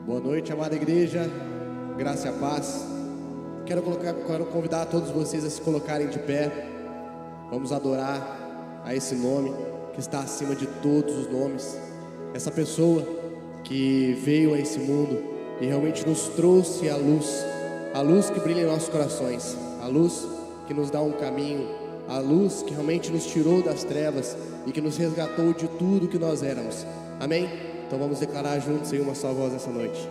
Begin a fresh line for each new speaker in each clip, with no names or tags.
Boa noite, amada igreja, graça e a paz. Quero convidar todos vocês a se colocarem de pé. Vamos adorar a esse nome que está acima de todos os nomes. Essa pessoa que veio a esse mundo e realmente nos trouxe a luz que brilha em nossos corações, a luz que nos dá um caminho, a luz que realmente nos tirou das trevas e que nos resgatou de tudo que nós éramos. Amém? Então vamos declarar juntos em uma só voz essa noite.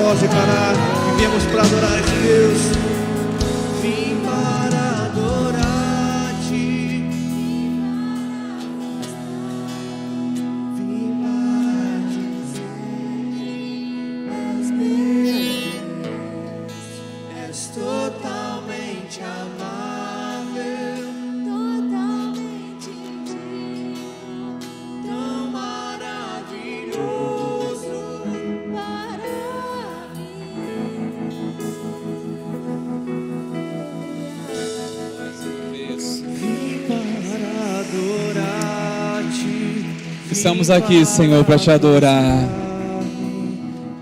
poderosa e parar. E viemos para adorar esse Deus.
Vim para adorar-te. Vim para dizer as belezas. És totalmente amável, totalmente digno, tão maravilhoso para mim. Vim para adorar-te.
Estamos aqui, Senhor, para te adorar.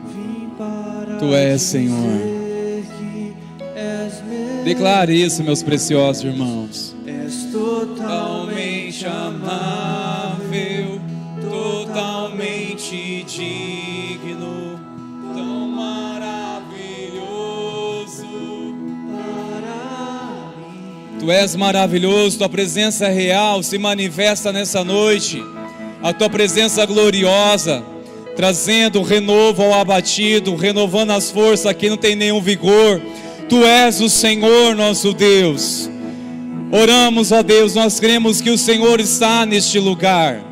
Vim para
Tu és, Senhor.
dizer que és meu.
Declare isso, meus preciosos irmãos.
És totalmente amável,
totalmente digno, tão maravilhoso.
para mim.
Tu és maravilhoso, tua presença real se manifesta nessa noite. A tua presença gloriosa, trazendo renovo ao abatido, renovando as forças a quem não tem nenhum vigor. Tu és o Senhor nosso Deus. Oramos, ó Deus, nós cremos que o Senhor está neste lugar.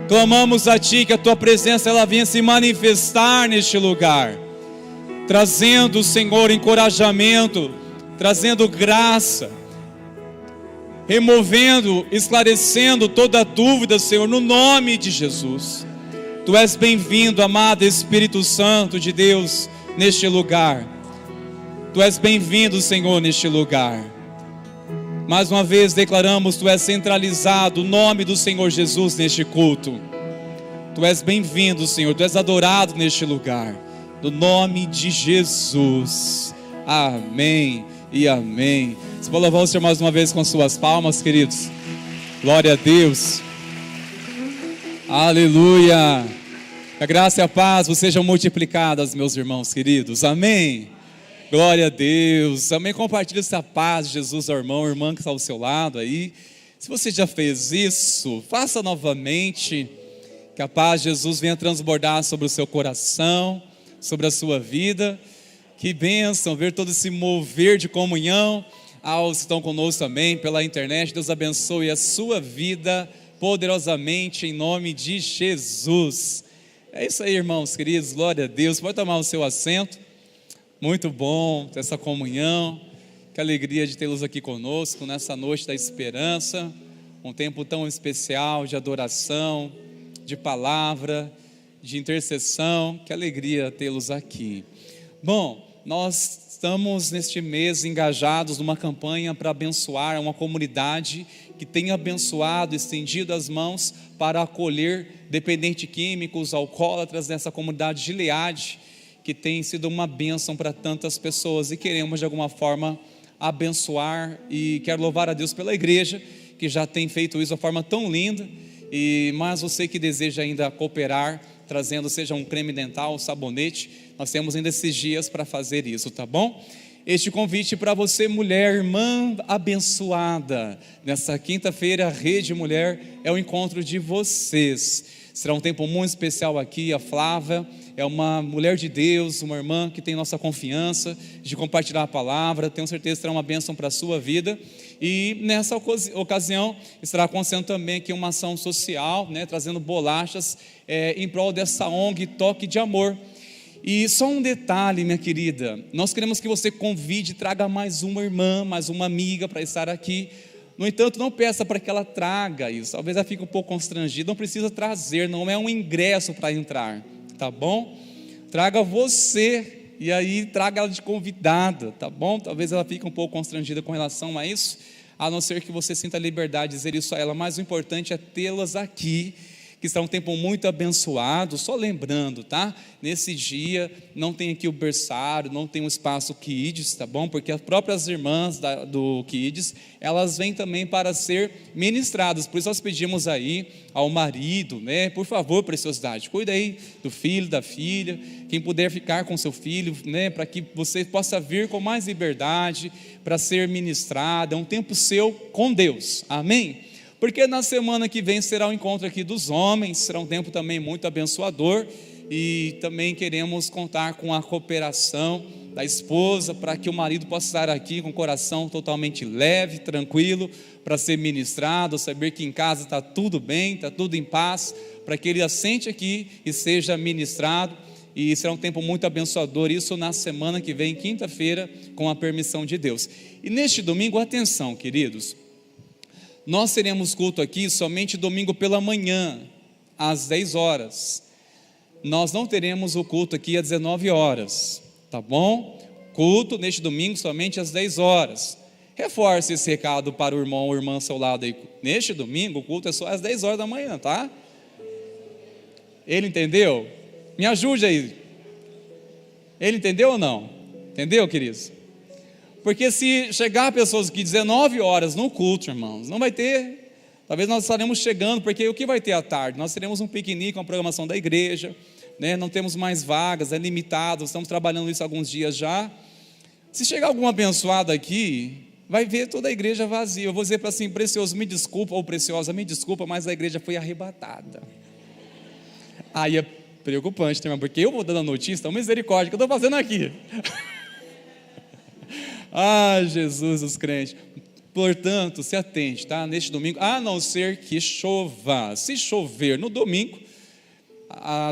Clamamos a Ti que a Tua presença ela venha se manifestar neste lugar, trazendo, Senhor, encorajamento, trazendo graça, removendo, esclarecendo toda dúvida, Senhor, no nome de Jesus. Tu és bem-vindo, amado Espírito Santo de Deus, neste lugar. Tu és bem-vindo, Senhor, neste lugar. Mais uma vez declaramos, Tu és centralizado, o nome do Senhor Jesus neste culto. Tu és bem-vindo, Senhor, Tu és adorado neste lugar, no nome de Jesus. Amém e amém. Você pode louvar o Senhor mais uma vez com suas palmas, queridos. Glória a Deus. Aleluia. A graça e a paz vos sejam multiplicadas, meus irmãos queridos. Amém. Glória a Deus. Amém. Compartilhe essa paz de Jesus ao irmão, irmã que está ao seu lado aí. Se você já fez isso, faça novamente. Que a paz de Jesus venha transbordar sobre o seu coração, sobre a sua vida. Que bênção ver todo esse mover de comunhão. Aos que estão conosco também pela internet, Deus abençoe a sua vida poderosamente em nome de Jesus. É isso aí, irmãos queridos, glória a Deus. Pode tomar o seu assento. Muito bom ter essa comunhão. Que alegria de tê-los aqui conosco nessa noite da esperança. Um tempo tão especial de adoração, de palavra, de intercessão. Que alegria tê-los aqui. Bom, nós estamos neste mês engajados numa campanha para abençoar uma comunidade que tem abençoado, estendido as mãos para acolher dependentes químicos, alcoólatras nessa comunidade de Gileade, que tem sido uma bênção para tantas pessoas e queremos de alguma forma abençoar e quero louvar a Deus pela igreja que já tem feito isso de uma forma tão linda, mas você que deseja ainda cooperar, trazendo seja um creme dental, um sabonete, nós temos ainda esses dias para fazer isso, tá bom? Este convite para você, mulher, irmã abençoada, nessa quinta-feira, a Rede Mulher é o encontro de vocês. Será um tempo muito especial aqui. A Flávia é uma mulher de Deus, uma irmã que tem nossa confiança de compartilhar a palavra. Tenho certeza que será uma bênção para a sua vida. E nessa ocasião estará acontecendo também aqui uma ação social, trazendo bolachas em prol dessa ONG Toque de Amor. E só um detalhe, minha querida, nós queremos que você convide, traga mais uma irmã, mais uma amiga para estar aqui. No entanto, não peça para que ela traga isso, talvez ela fique um pouco constrangida, não precisa trazer, não é um ingresso para entrar, tá bom? Traga você e aí traga ela de convidada, tá bom? Talvez ela fique um pouco constrangida com relação a isso, a não ser que você sinta a liberdade de dizer isso a ela, mas o importante é tê-las aqui, que está um tempo muito abençoado. Só lembrando, tá? Nesse dia não tem aqui o berçário, não tem um espaço Kids, tá bom? Porque as próprias irmãs do Kids, elas vêm também para ser ministradas. Por isso nós pedimos aí ao marido, por favor, preciosidade, cuida aí do filho, da filha, quem puder ficar com seu filho, para que você possa vir com mais liberdade, para ser ministrado. É um tempo seu com Deus, amém? Porque na semana que vem será o encontro aqui dos homens, será um tempo também muito abençoador, e também queremos contar com a cooperação da esposa para que o marido possa estar aqui com o coração totalmente leve, tranquilo, para ser ministrado, saber que em casa está tudo bem, está tudo em paz, para que ele assente aqui e seja ministrado. E será um tempo muito abençoador, isso na semana que vem, quinta-feira, com a permissão de Deus. E neste domingo, atenção, queridos, nós teremos culto aqui somente domingo pela manhã, às 10 horas. Nós não teremos o culto aqui às 19 horas, tá bom? Culto neste domingo somente às 10 horas. Reforce esse recado para o irmão ou irmã ao seu lado aí. Neste domingo, o culto é só às 10 horas da manhã, tá? Ele entendeu? Me ajude aí. Ele entendeu ou não? Entendeu, queridos? Porque se chegar pessoas aqui 19 horas no culto, irmãos, não vai ter. Talvez nós estaremos chegando, porque o que vai ter à tarde? Nós teremos um piquenique com a programação da igreja, né? Não temos mais vagas, é limitado, estamos trabalhando isso há alguns dias já. Se chegar algum abençoado aqui, vai ver toda a igreja vazia. Eu vou dizer para assim, precioso, me desculpa, ou preciosa, me desculpa, mas a igreja foi arrebatada. Aí é preocupante, né? Porque eu vou dando a notícia, então misericórdia, que eu estou fazendo aqui. Ah, Jesus, os crentes. Portanto, se atente, tá? Neste domingo, a não ser que chova. Se chover no domingo,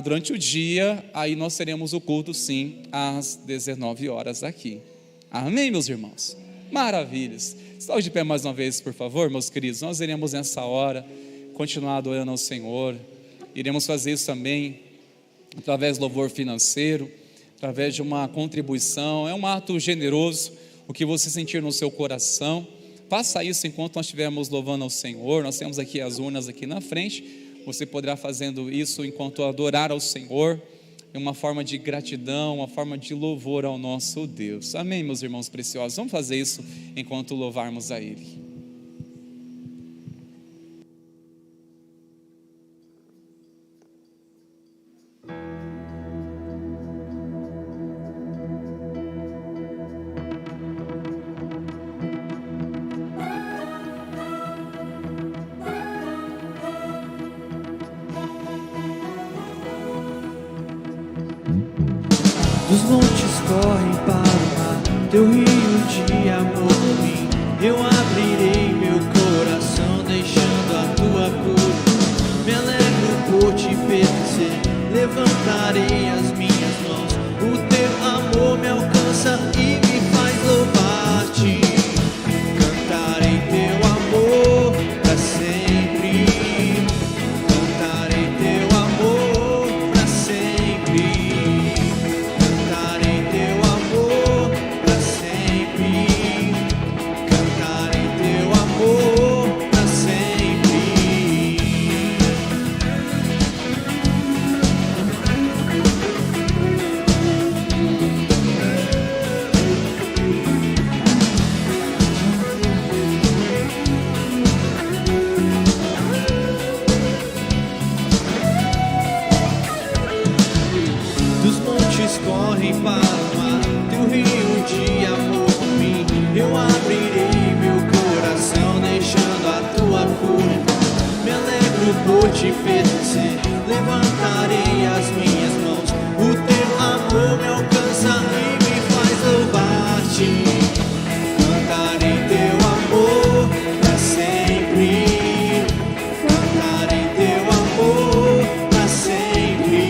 durante o dia, aí nós teremos o culto, sim, às 19 horas aqui. Amém, meus irmãos? Maravilhas. Estou de pé mais uma vez, por favor, meus queridos. Nós iremos nessa hora continuar adorando ao Senhor. Iremos fazer isso também através do louvor financeiro, através de uma contribuição. É um ato generoso, o que você sentir no seu coração. Faça isso enquanto nós estivermos louvando ao Senhor. Nós temos aqui as urnas aqui na frente. Você poderá fazendo isso enquanto adorar ao Senhor, em uma forma de gratidão, uma forma de louvor ao nosso Deus. Amém, meus irmãos preciosos? Vamos fazer isso enquanto louvarmos a Ele.
Dos montes correm para o mar, teu rio de amor por mim. Eu abrirei meu coração, deixando a tua cura. Me alegro por te pertencer, levantarei as minhas mãos. O teu amor me alcança e me faz louvar-te. Cantarei teu amor para sempre. Cantarei teu amor para sempre. Cantarei teu amor para sempre. Cantarei teu amor para sempre. Dos montes correm para o mar, teu rio de amor por mim. Eu abrirei meu coração, deixando a tua cura. Me alegro por te pertencer, levantarei as minhas mãos. O teu amor me alcança e me faz louvar-te. Cantarei teu amor para sempre. Cantarei teu amor para sempre.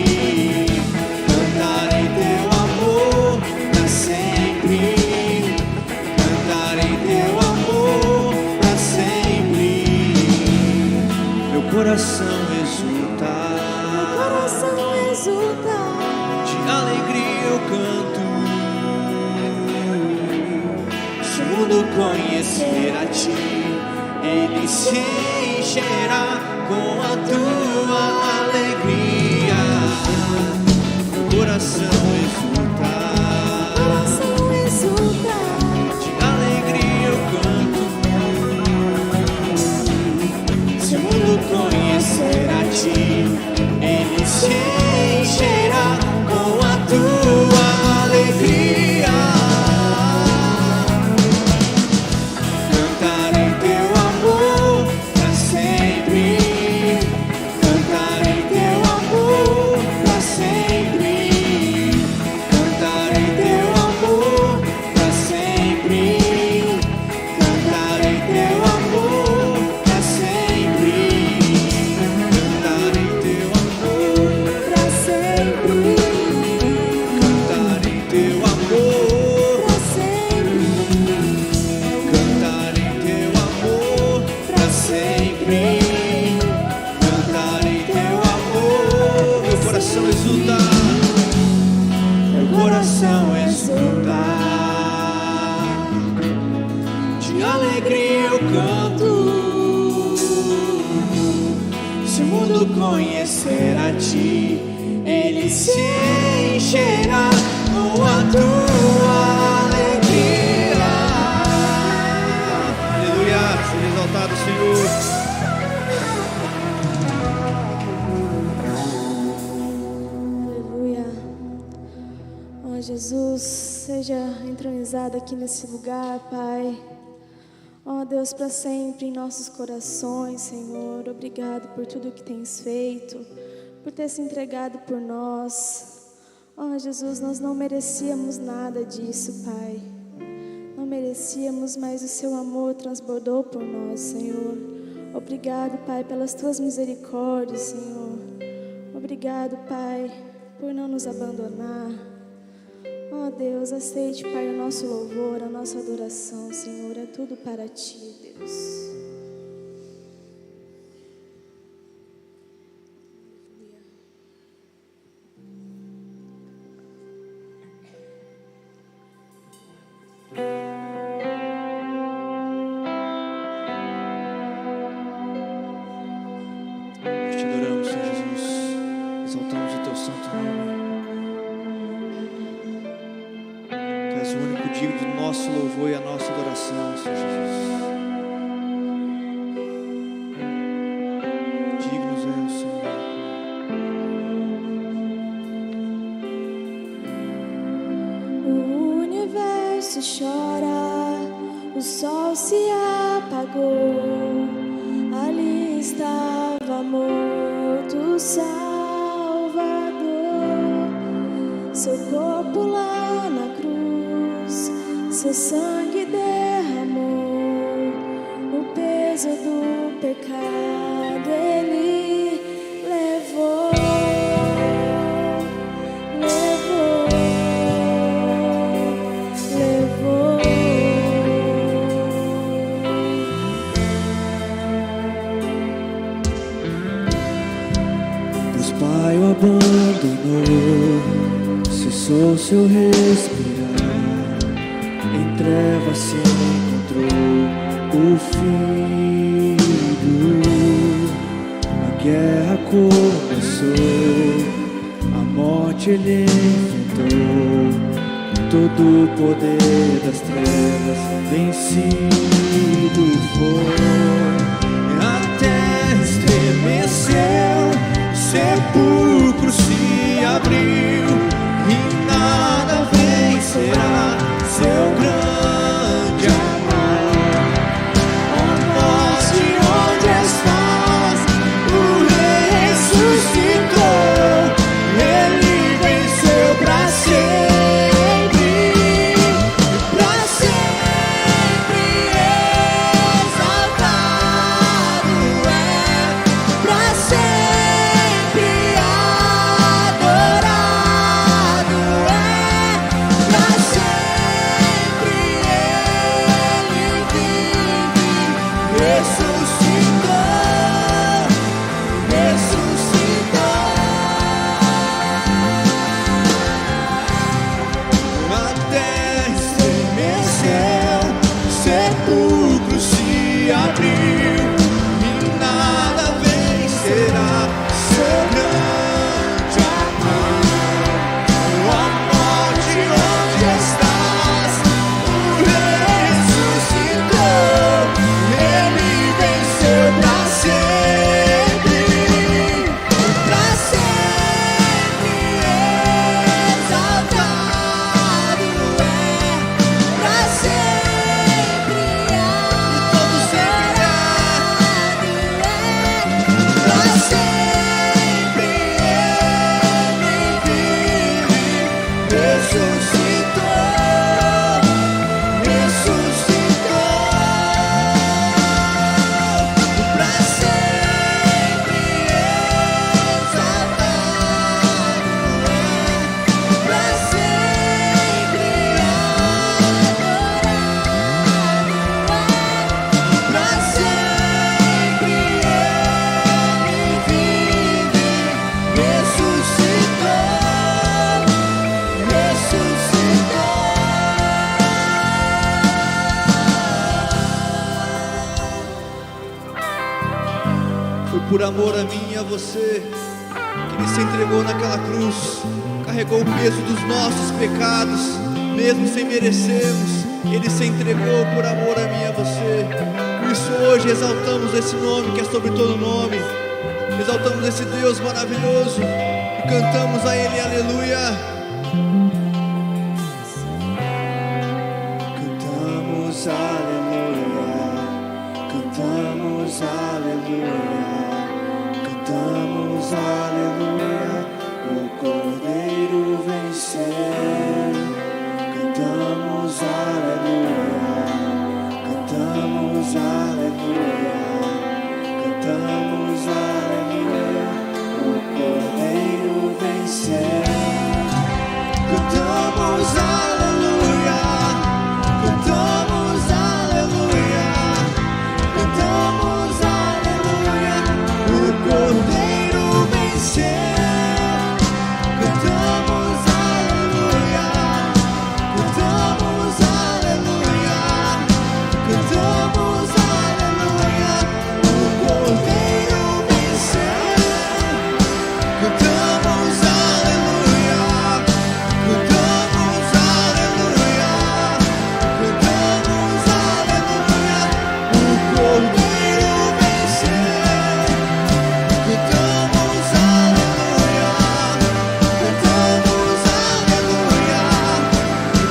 Cantarei teu amor para sempre. Cantarei teu amor para sempre. Meu coração exulta. De alegria eu canto. Se o mundo conhecer a ti, ele se encherá com a tua alegria. Meu coração exulta. De alegria eu canto. Se o mundo conhecer a ti, ele se encherá com a tua alegria. Cantarei teu amor para sempre. Cantarei teu amor para sempre. alegre eu canto. Se o mundo conhecer a ti, ele se encherá com a tua alegria.
Aleluia, seja exaltado, Senhor.
Jesus, seja entronizado aqui nesse lugar, Pai. Ó Deus, para sempre em nossos corações, Senhor. Obrigado por tudo que tens feito, por ter se entregado por nós. Ó Jesus, nós não merecíamos nada disso, Pai. Não merecíamos, mas o seu amor transbordou por nós, Senhor. Obrigado, Pai, pelas tuas misericórdias, Senhor. Obrigado, Pai, por não nos abandonar. Ó Deus, aceite, Pai, o nosso louvor, a nossa adoração, Senhor, é tudo para Ti, Deus.
Nós te adoramos, Senhor Jesus, exaltamos o teu santo nome. Tu és o único digno do nosso louvor e a nossa adoração, Senhor Jesus. Dignos é o Senhor.
O universo chora, o sol se apagou, ali estava morto o Salvador, seu corpo lá na cruz, seu sangue derramou, o peso do pecado ele levou.
Pois Pai o abandonou, cessou seu respirar, em trevas se encontrou o Filho. A guerra começou, a morte ele enfrentou, todo o poder das trevas vencido foi. A terra estremeceu, o sepulcro se abriu, e nada vencerá seu grande amor. Ó morte, onde estás? O Rei ressuscitou, ele venceu pra sempre, pra sempre. por amor a mim e a você, que Ele se entregou naquela cruz, carregou o peso dos nossos pecados, mesmo sem merecermos. Ele se entregou por amor a mim e a você. Por isso hoje exaltamos esse nome que é sobre todo nome, exaltamos esse Deus maravilhoso e cantamos a Ele, aleluia. Cantamos aleluia, cantamos aleluia, cantamos aleluia, o Cordeiro venceu. Cantamos aleluia, cantamos aleluia, cantamos aleluia, o Cordeiro venceu. Cantamos aleluia, cantamos aleluia, cantamos aleluia, o Cordeiro venceu. Cantamos aleluia, cantamos aleluia, cantamos aleluia, o Cordeiro venceu. Cantamos aleluia, cantamos aleluia, cantamos aleluia, o Cordeiro venceu. Cantamos aleluia, cantamos aleluia,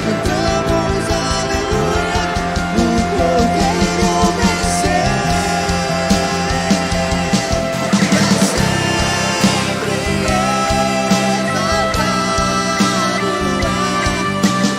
cantamos aleluia, o Cordeiro venceu.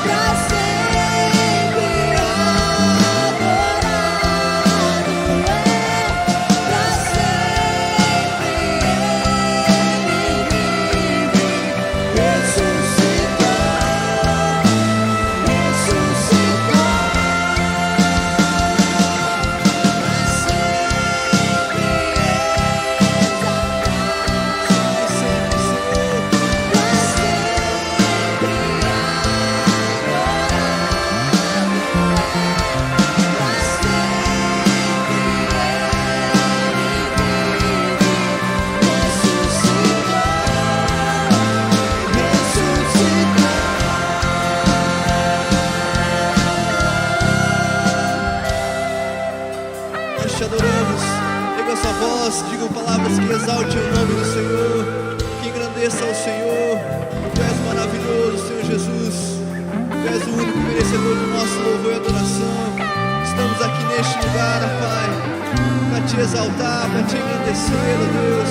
Pra sempre Nós te adoramos. Pega a sua voz, digam palavras que exaltem o nome do Senhor, que engrandeça o Senhor. Tu és maravilhoso, Senhor Jesus. Tu és o único merecedor do nosso louvor e adoração. Estamos aqui neste lugar, ó Pai, para te exaltar, para te engrandecer, ó Deus.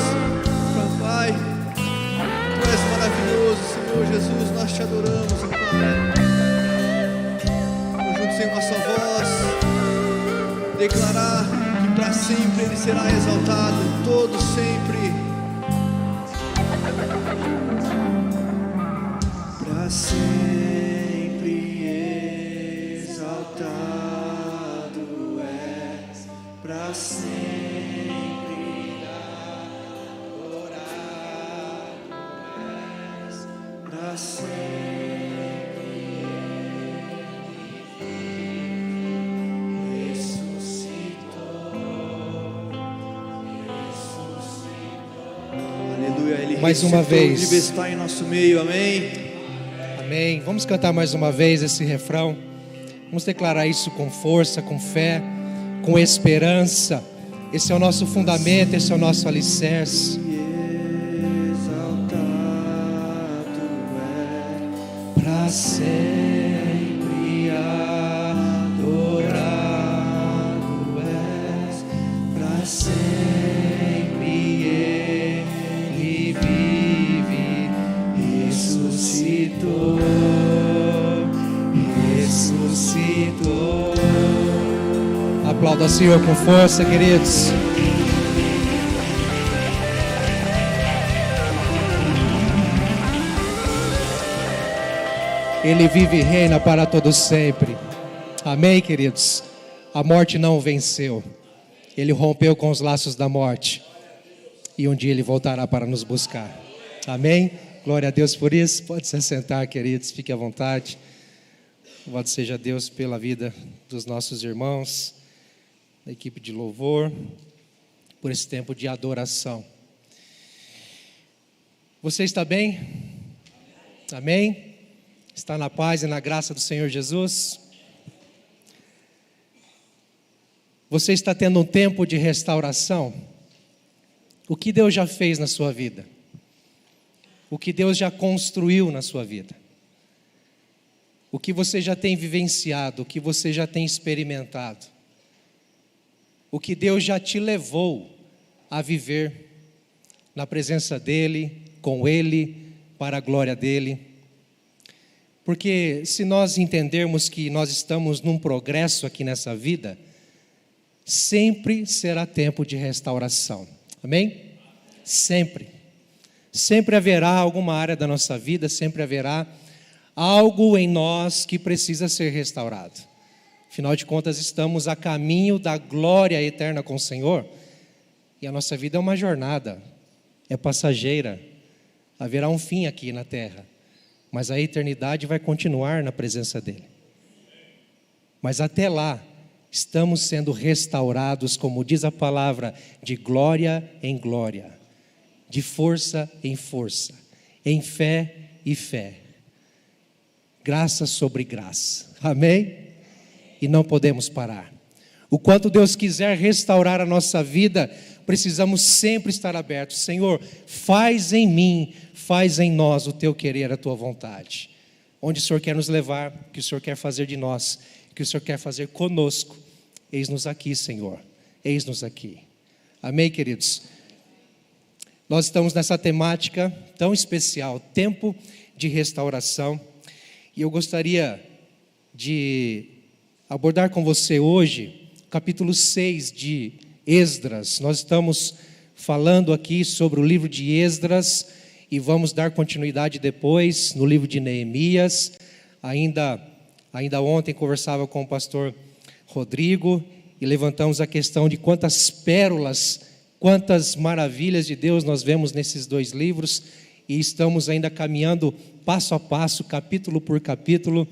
Pai, tu és maravilhoso, Senhor Jesus. Nós te adoramos, ó Pai. Vamos juntos em uma só voz declarar que para sempre Ele será exaltado, todo sempre. Para sempre exaltado és, para sempre adorado és, para sempre.
Mais uma vez.
De estar em nosso meio, amém.
Amém. Vamos cantar mais uma vez esse refrão. Vamos declarar isso com força, com fé, com esperança. Esse é o nosso fundamento, esse é o nosso alicerce.
Exaltado é
Para sempre adorado és, para sempre Ele vive, ressuscitou, ressuscitou. Aplauda o Senhor com força, queridos. Ele vive e reina para todos sempre. Amém, queridos? A morte não o venceu. Ele rompeu com os laços da morte. E um dia Ele voltará para nos buscar. Amém? Glória a Deus por isso. Pode se assentar, queridos. Fique à vontade. Louvado seja Deus pela vida dos nossos irmãos, da equipe de louvor. por esse tempo de adoração. Você está bem? Amém? Está na paz e na graça do Senhor Jesus? Você está tendo um tempo de restauração? O que Deus já fez na sua vida? O que Deus já construiu na sua vida? O que você já tem vivenciado? O que você já tem experimentado? O que Deus já te levou a viver na presença dEle, com Ele, para a glória dEle? Porque se nós entendermos que nós estamos num progresso aqui nessa vida, sempre será tempo de restauração. Amém? Sempre. Sempre haverá alguma área da nossa vida, sempre haverá algo em nós que precisa ser restaurado. Afinal de contas, estamos a caminho da glória eterna com o Senhor. E a nossa vida é uma jornada, é passageira. Haverá um fim aqui na terra, mas a eternidade vai continuar na presença dEle. Mas até lá, estamos sendo restaurados, como diz a palavra, de glória em glória, de força em força, em fé e fé, graça sobre graça, amém? E não podemos parar. O quanto Deus quiser restaurar a nossa vida, precisamos sempre estar abertos. Senhor, faz em mim, faz em nós o teu querer, a tua vontade. Onde o Senhor quer nos levar, o que o Senhor quer fazer de nós, o que o Senhor quer fazer conosco. Eis-nos aqui, Senhor, eis-nos aqui. Amém, queridos? Nós estamos nessa temática tão especial, tempo de restauração. E eu gostaria de abordar com você hoje, capítulo 6 de Esdras. Nós estamos falando aqui sobre o livro de Esdras e vamos dar continuidade depois no livro de Neemias. Ainda ontem conversava com o pastor Rodrigo e levantamos a questão de quantas pérolas, quantas maravilhas de Deus nós vemos nesses dois livros e estamos ainda caminhando passo a passo, capítulo por capítulo.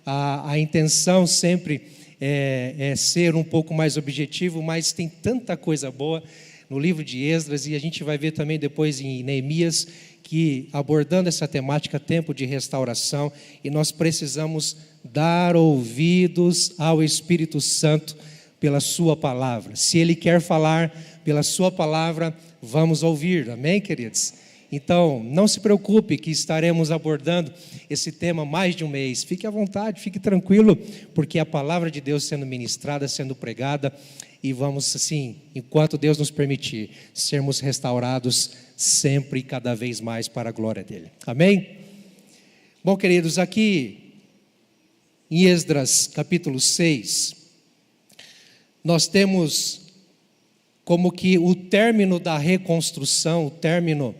A intenção sempre é ser um pouco mais objetivo, mas tem tanta coisa boa no livro de Esdras e a gente vai ver também depois em Neemias que abordando essa temática, tempo de restauração, e nós precisamos dar ouvidos ao Espírito Santo pela sua palavra. Se Ele quer falar pela sua palavra, vamos ouvir, amém, queridos? Então, não se preocupe que estaremos abordando esse tema mais de um mês. Fique à vontade, fique tranquilo, porque a palavra de Deus sendo ministrada, sendo pregada, e vamos assim, enquanto Deus nos permitir, sermos restaurados sempre e cada vez mais para a glória dEle. Amém? Bom, queridos, aqui em Esdras capítulo 6, nós temos como que o término da reconstrução, o término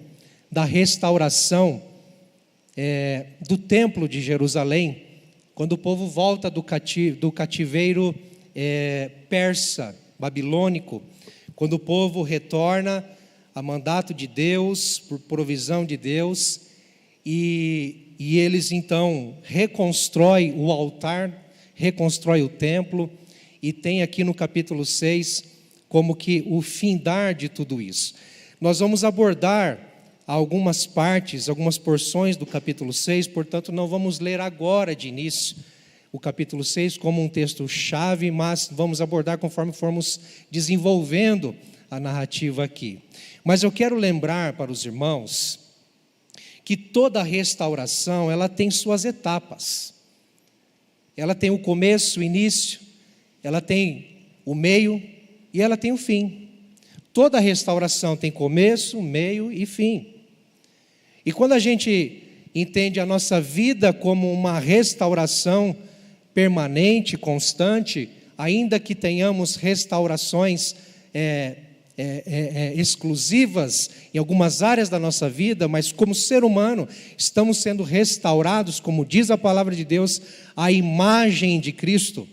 da restauração do templo de Jerusalém, quando o povo volta do cativeiro persa, babilônico, quando o povo retorna a mandato de Deus, por provisão de Deus, e eles então reconstroem o altar, reconstroem o templo, e tem aqui no capítulo 6 como que o findar de tudo isso. Nós vamos abordar algumas partes, algumas porções do capítulo 6, portanto não vamos ler agora de início o capítulo 6 como um texto-chave, mas vamos abordar conforme formos desenvolvendo a narrativa aqui. Mas eu quero lembrar para os irmãos que toda restauração, ela tem suas etapas. Ela tem o começo, o início, ela tem o meio e ela tem o fim. Toda restauração tem começo, meio e fim. E quando a gente entende a nossa vida como uma restauração permanente, constante, ainda que tenhamos restaurações exclusivas em algumas áreas da nossa vida, mas como ser humano, estamos sendo restaurados, como diz a palavra de Deus, à imagem de Cristo,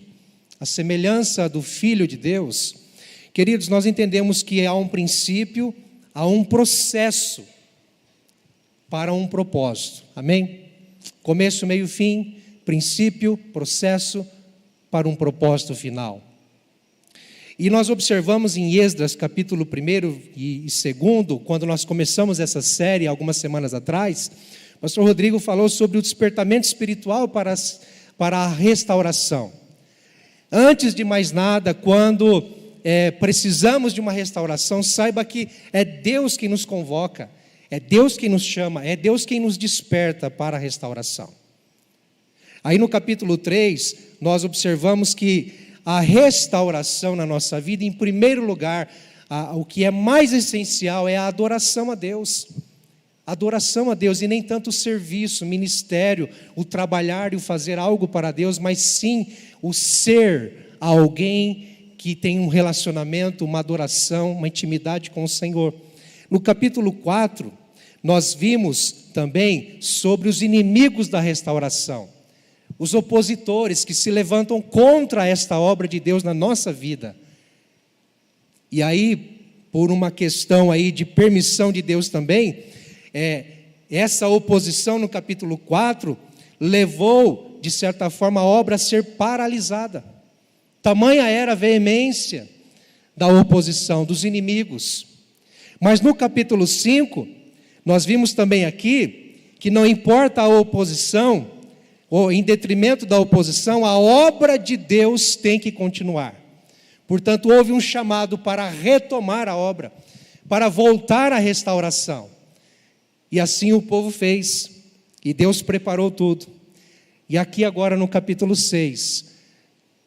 a semelhança do Filho de Deus. Queridos, nós entendemos que há um princípio, há um processo para um propósito, amém? Começo, meio, fim, princípio, processo para um propósito final. E nós observamos em Esdras, capítulo 1 e 2, quando nós começamos essa série algumas semanas atrás, o pastor Rodrigo falou sobre o despertamento espiritual para a restauração. Antes de mais nada, quando precisamos de uma restauração, saiba que é Deus quem nos convoca, é Deus quem nos chama, é Deus quem nos desperta para a restauração. Aí no capítulo 3, nós observamos que a restauração na nossa vida, em primeiro lugar, o que é mais essencial é a adoração a Deus. Adoração a Deus, e nem tanto o serviço, o ministério, o trabalhar e o fazer algo para Deus, mas sim o ser alguém que tem um relacionamento, uma adoração, uma intimidade com o Senhor. No capítulo 4, nós vimos também sobre os inimigos da restauração, os opositores que se levantam contra esta obra de Deus na nossa vida. E aí, por uma questão aí de permissão de Deus também, essa oposição no capítulo 4 levou, de certa forma, a obra a ser paralisada. Tamanha era a veemência da oposição, dos inimigos. Mas no capítulo 5, nós vimos também aqui, que não importa a oposição, ou em detrimento da oposição, a obra de Deus tem que continuar. Portanto, houve um chamado para retomar a obra, para voltar à restauração. E assim o povo fez, e Deus preparou tudo. E aqui agora no capítulo 6,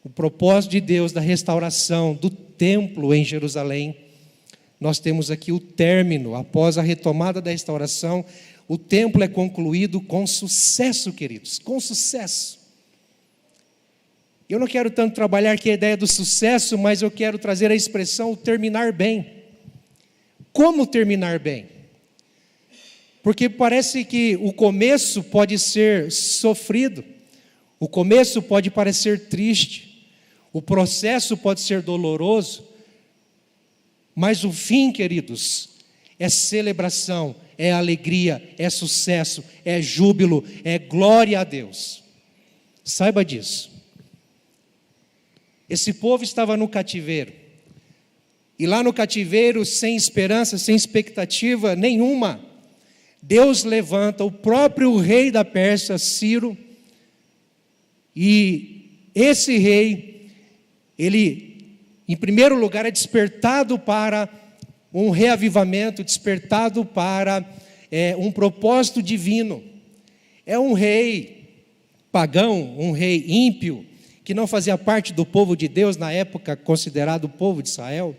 o propósito de Deus da restauração do templo em Jerusalém, nós temos aqui o término, após a retomada da restauração, o templo é concluído com sucesso, queridos, com sucesso. Eu não quero tanto trabalhar aqui a ideia do sucesso, mas eu quero trazer a expressão terminar bem. Como terminar bem? Porque parece que o começo pode ser sofrido, o começo pode parecer triste, o processo pode ser doloroso, mas o fim, queridos, é celebração, é alegria, é sucesso, é júbilo, é glória a Deus. Saiba disso. Esse povo estava no cativeiro, e lá no cativeiro, sem esperança, sem expectativa nenhuma, Deus levanta o próprio rei da Pérsia, Ciro, e esse rei, ele, em primeiro lugar, é despertado para um reavivamento, despertado para um propósito divino. É um rei pagão, um rei ímpio, que não fazia parte do povo de Deus, na época considerado o povo de Israel.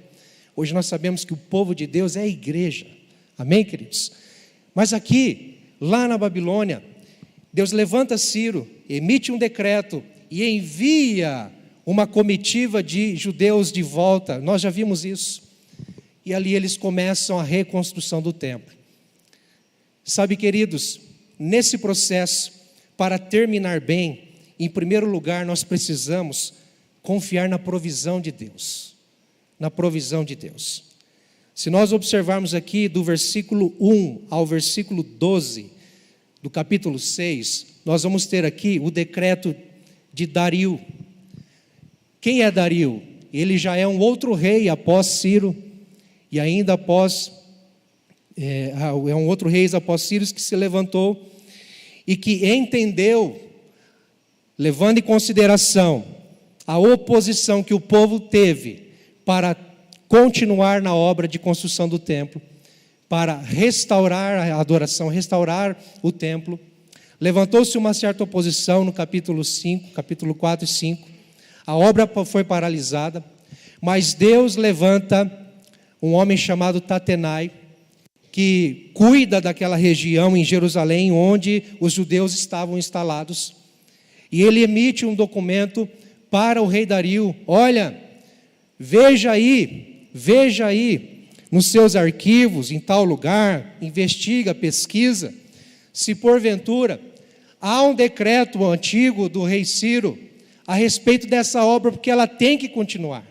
Hoje nós sabemos que o povo de Deus é a igreja. Amém, queridos? Mas aqui, lá na Babilônia, Deus levanta Ciro, emite um decreto e envia uma comitiva de judeus de volta. Nós já vimos isso. E ali eles começam a reconstrução do templo. Sabe, queridos, nesse processo, para terminar bem, em primeiro lugar, nós precisamos confiar na provisão de Deus. Na provisão de Deus. Se nós observarmos aqui do versículo 1 ao versículo 12, do capítulo 6, nós vamos ter aqui o decreto de Dario. Quem é Dario? Ele já é um outro rei após Ciro, e ainda após, é um outro rei após Ciro que se levantou, e que entendeu, levando em consideração a oposição que o povo teve para continuar na obra de construção do templo, para restaurar a adoração, restaurar o templo. Levantou-se uma certa oposição no capítulo 5, capítulo 4 e 5. A obra foi paralisada, mas Deus levanta um homem chamado Tatenai, que cuida daquela região em Jerusalém, onde os judeus estavam instalados. E ele emite um documento para o rei Dario. Olha, veja aí nos seus arquivos, em tal lugar, investiga, pesquisa, se porventura há um decreto antigo do rei Ciro a respeito dessa obra, porque ela tem que continuar.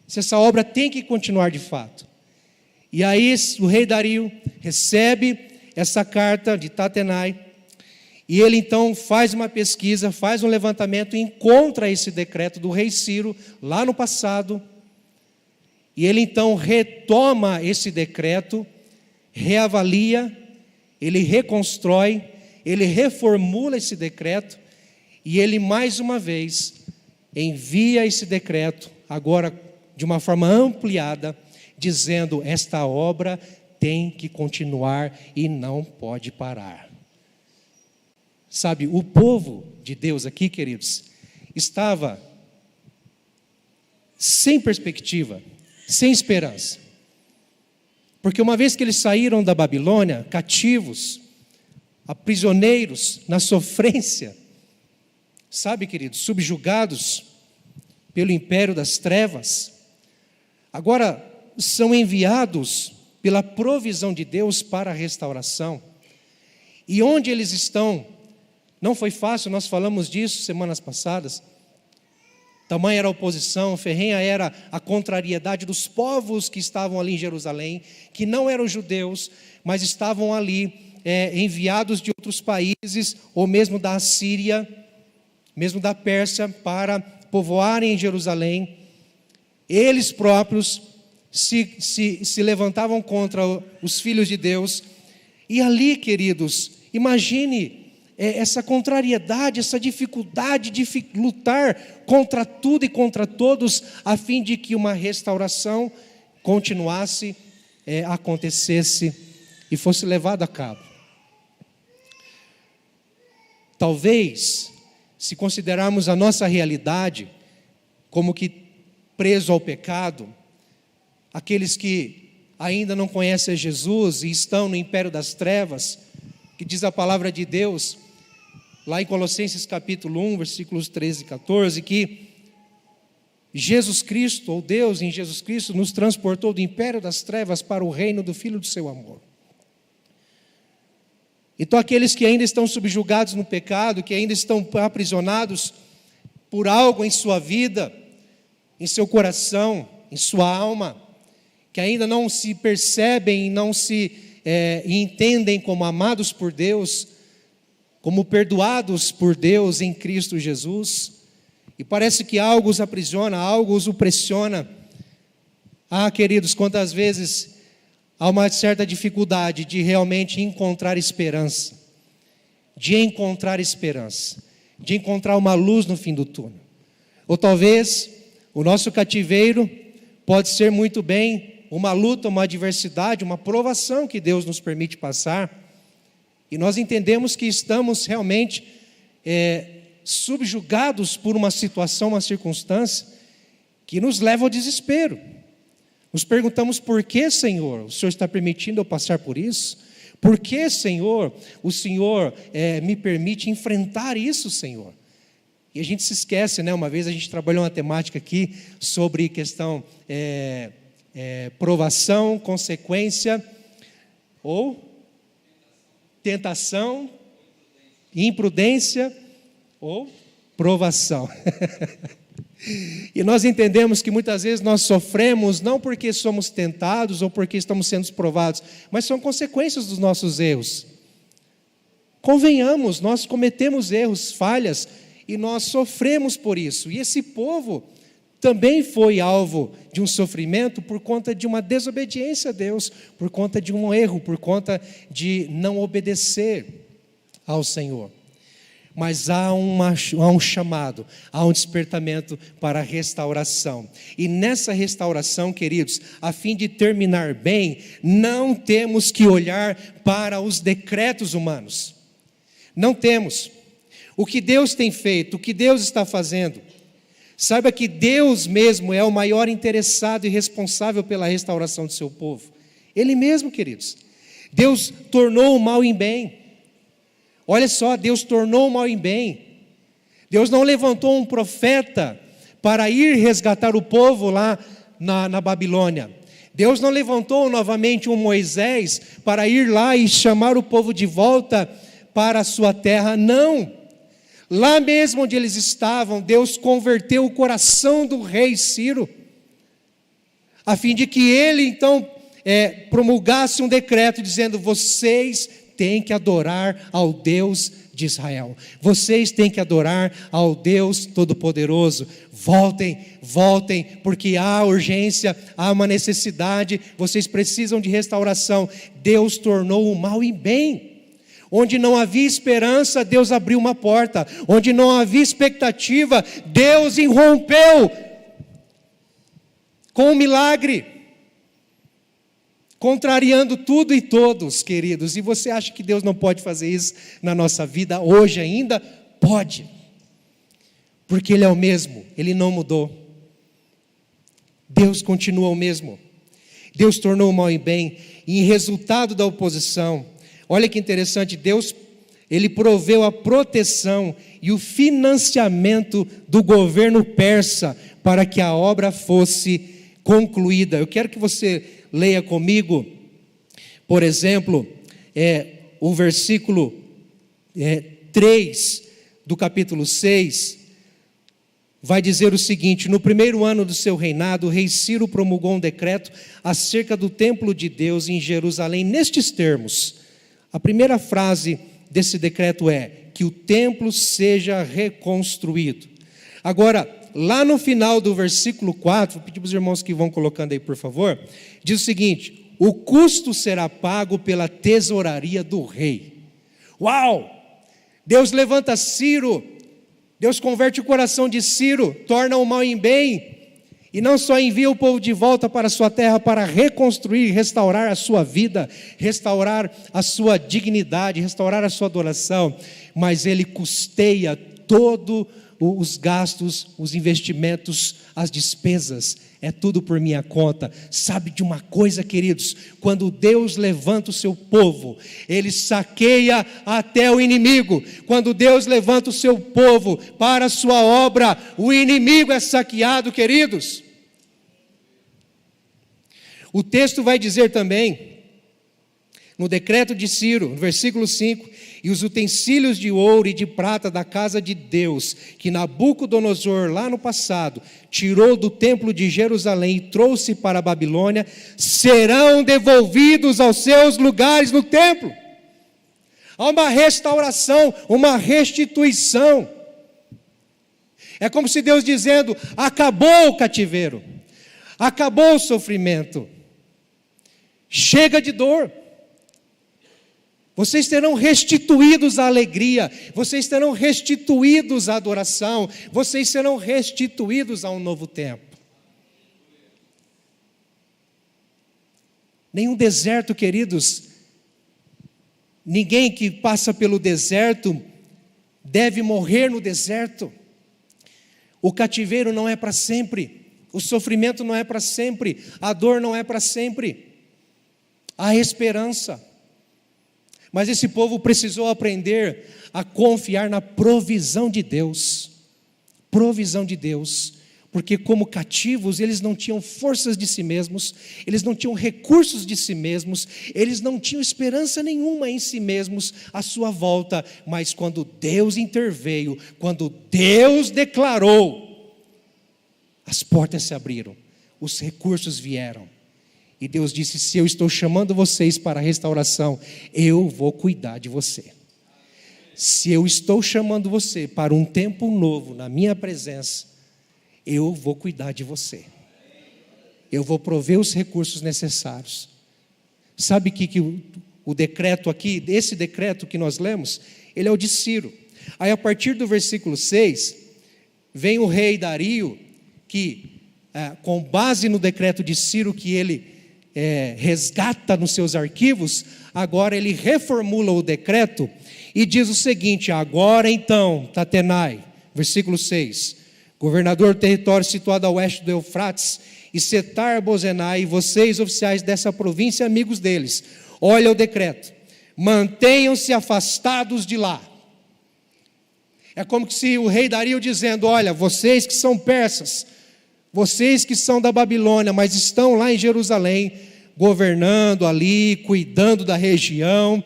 Se essa obra tem que continuar de fato. E aí o rei Dario recebe essa carta de Tatenai, e ele então faz uma pesquisa, faz um levantamento e encontra esse decreto do rei Ciro, lá no passado, E ele então retoma esse decreto, reavalia, ele reconstrói, ele reformula esse decreto, e ele mais uma vez envia esse decreto, agora de uma forma ampliada, dizendo: esta obra tem que continuar e não pode parar. Sabe, o povo de Deus aqui, queridos, estava sem perspectiva, sem esperança. Porque uma vez que eles saíram da Babilônia, cativos, aprisioneiros, na sofrência, sabe, queridos, subjugados pelo império das trevas, agora são enviados pela provisão de Deus para a restauração. E onde eles estão, não foi fácil, nós falamos disso semanas passadas. Tamanha era a oposição, ferrenha era a contrariedade dos povos que estavam ali em Jerusalém, que não eram judeus, mas estavam ali enviados de outros países, ou mesmo da Assíria, mesmo da Pérsia, para povoarem em Jerusalém. Eles próprios se levantavam contra os filhos de Deus. E ali, queridos, imagine essa contrariedade, essa dificuldade de lutar contra tudo e contra todos, a fim de que uma restauração continuasse, acontecesse e fosse levada a cabo. Talvez, se considerarmos a nossa realidade como que preso ao pecado, aqueles que ainda não conhecem Jesus e estão no império das trevas, que diz a palavra de Deus, lá em Colossenses capítulo 1, versículos 13 e 14, que Jesus Cristo, ou Deus em Jesus Cristo, nos transportou do império das trevas para o reino do Filho do seu amor. Então aqueles que ainda estão subjugados no pecado, que ainda estão aprisionados por algo em sua vida, em seu coração, em sua alma, que ainda não se percebem, não se entendem como amados por Deus, como perdoados por Deus em Cristo Jesus, e parece que algo os aprisiona, algo os opressiona. Queridos, quantas vezes há uma certa dificuldade de realmente encontrar esperança, de encontrar uma luz no fim do túnel. Ou talvez o nosso cativeiro pode ser muito bem uma luta, uma adversidade, uma provação que Deus nos permite passar, e nós entendemos que estamos realmente subjugados por uma situação, uma circunstância que nos leva ao desespero. Nos perguntamos: por que, Senhor, o Senhor está permitindo eu passar por isso? Por que, Senhor, o Senhor me permite enfrentar isso, Senhor? E a gente se esquece, né? Uma vez a gente trabalhou uma temática aqui sobre questão provação, consequência, ou tentação, imprudência, ou provação. E nós entendemos que muitas vezes nós sofremos não porque somos tentados ou porque estamos sendo provados, mas são consequências dos nossos erros. Convenhamos, nós cometemos erros, falhas, e nós sofremos por isso. E esse povo também foi alvo de um sofrimento por conta de uma desobediência a Deus, por conta de um erro, por conta de não obedecer ao Senhor. Mas há um chamado, há um despertamento para a restauração. E nessa restauração, queridos, a fim de terminar bem, não temos que olhar para os decretos humanos. Não temos. O que Deus tem feito, o que Deus está fazendo. Saiba que Deus mesmo é o maior interessado e responsável pela restauração do seu povo. Ele mesmo, queridos. Deus tornou o mal em bem. Olha só, Deus tornou o mal em bem. Deus não levantou um profeta para ir resgatar o povo lá na Babilônia. Deus não levantou novamente um Moisés para ir lá e chamar o povo de volta para a sua terra. Não. Lá mesmo onde eles estavam, Deus converteu o coração do rei Ciro, a fim de que ele então promulgasse um decreto dizendo: vocês têm que adorar ao Deus de Israel. Vocês têm que adorar ao Deus Todo-Poderoso. Voltem, voltem, porque há urgência, há uma necessidade, vocês precisam de restauração. Deus tornou o mal em bem. Onde não havia esperança, Deus abriu uma porta. Onde não havia expectativa, Deus irrompeu com um milagre, contrariando tudo e todos, queridos. E você acha que Deus não pode fazer isso na nossa vida hoje ainda? Pode, porque Ele é o mesmo, Ele não mudou. Deus continua o mesmo. Deus tornou o mal em bem, e em resultado da oposição, olha que interessante, Deus, Ele proveu a proteção e o financiamento do governo persa para que a obra fosse concluída. Eu quero que você leia comigo, por exemplo, o versículo 3 do capítulo 6, vai dizer o seguinte: no primeiro ano do seu reinado, o rei Ciro promulgou um decreto acerca do templo de Deus em Jerusalém, nestes termos. A primeira frase desse decreto é: que o templo seja reconstruído. Agora, lá no final do versículo 4, vou pedir para os irmãos que vão colocando aí, por favor, diz o seguinte: o custo será pago pela tesouraria do rei. Uau! Deus levanta Ciro, Deus converte o coração de Ciro, torna o mal em bem, e não só envia o povo de volta para a sua terra para reconstruir, restaurar a sua vida, restaurar a sua dignidade, restaurar a sua adoração, mas Ele custeia todo os gastos, os investimentos, as despesas, é tudo por minha conta. Sabe de uma coisa, queridos? Quando Deus levanta o seu povo, Ele saqueia até o inimigo. Quando Deus levanta o seu povo para a sua obra, o inimigo é saqueado, queridos. O texto vai dizer também, no decreto de Ciro, no versículo 5, e os utensílios de ouro e de prata da casa de Deus, que Nabucodonosor, lá no passado, tirou do templo de Jerusalém e trouxe para a Babilônia, serão devolvidos aos seus lugares no templo. Há uma restauração, uma restituição. É como se Deus dizendo: acabou o cativeiro, acabou o sofrimento, chega de dor. Vocês terão restituídos a alegria, vocês terão restituídos a adoração, vocês serão restituídos a um novo tempo. Nenhum deserto, queridos, ninguém que passa pelo deserto deve morrer no deserto. O cativeiro não é para sempre, o sofrimento não é para sempre, a dor não é para sempre. Há esperança. Mas esse povo precisou aprender a confiar na provisão de Deus. Provisão de Deus. Porque como cativos, eles não tinham forças de si mesmos, eles não tinham recursos de si mesmos, eles não tinham esperança nenhuma em si mesmos à sua volta. Mas quando Deus interveio, quando Deus declarou, as portas se abriram, os recursos vieram. E Deus disse: se eu estou chamando vocês para a restauração, eu vou cuidar de você. Se eu estou chamando você para um tempo novo na minha presença, eu vou cuidar de você. Eu vou prover os recursos necessários. Sabe que o decreto aqui, esse decreto que nós lemos, ele é o de Ciro. Aí a partir do versículo 6, vem o rei Dario, que com base no decreto de Ciro que ele resgata nos seus arquivos, agora ele reformula o decreto e diz o seguinte: agora então, Tatenai, versículo 6, governador do território situado a oeste do Eufrates, e Setar-Bozenai, e vocês oficiais dessa província, amigos deles, olha o decreto, mantenham-se afastados de lá. É como se o rei Dario dizendo: olha, vocês que são persas, vocês que são da Babilônia, mas estão lá em Jerusalém, governando ali, cuidando da região,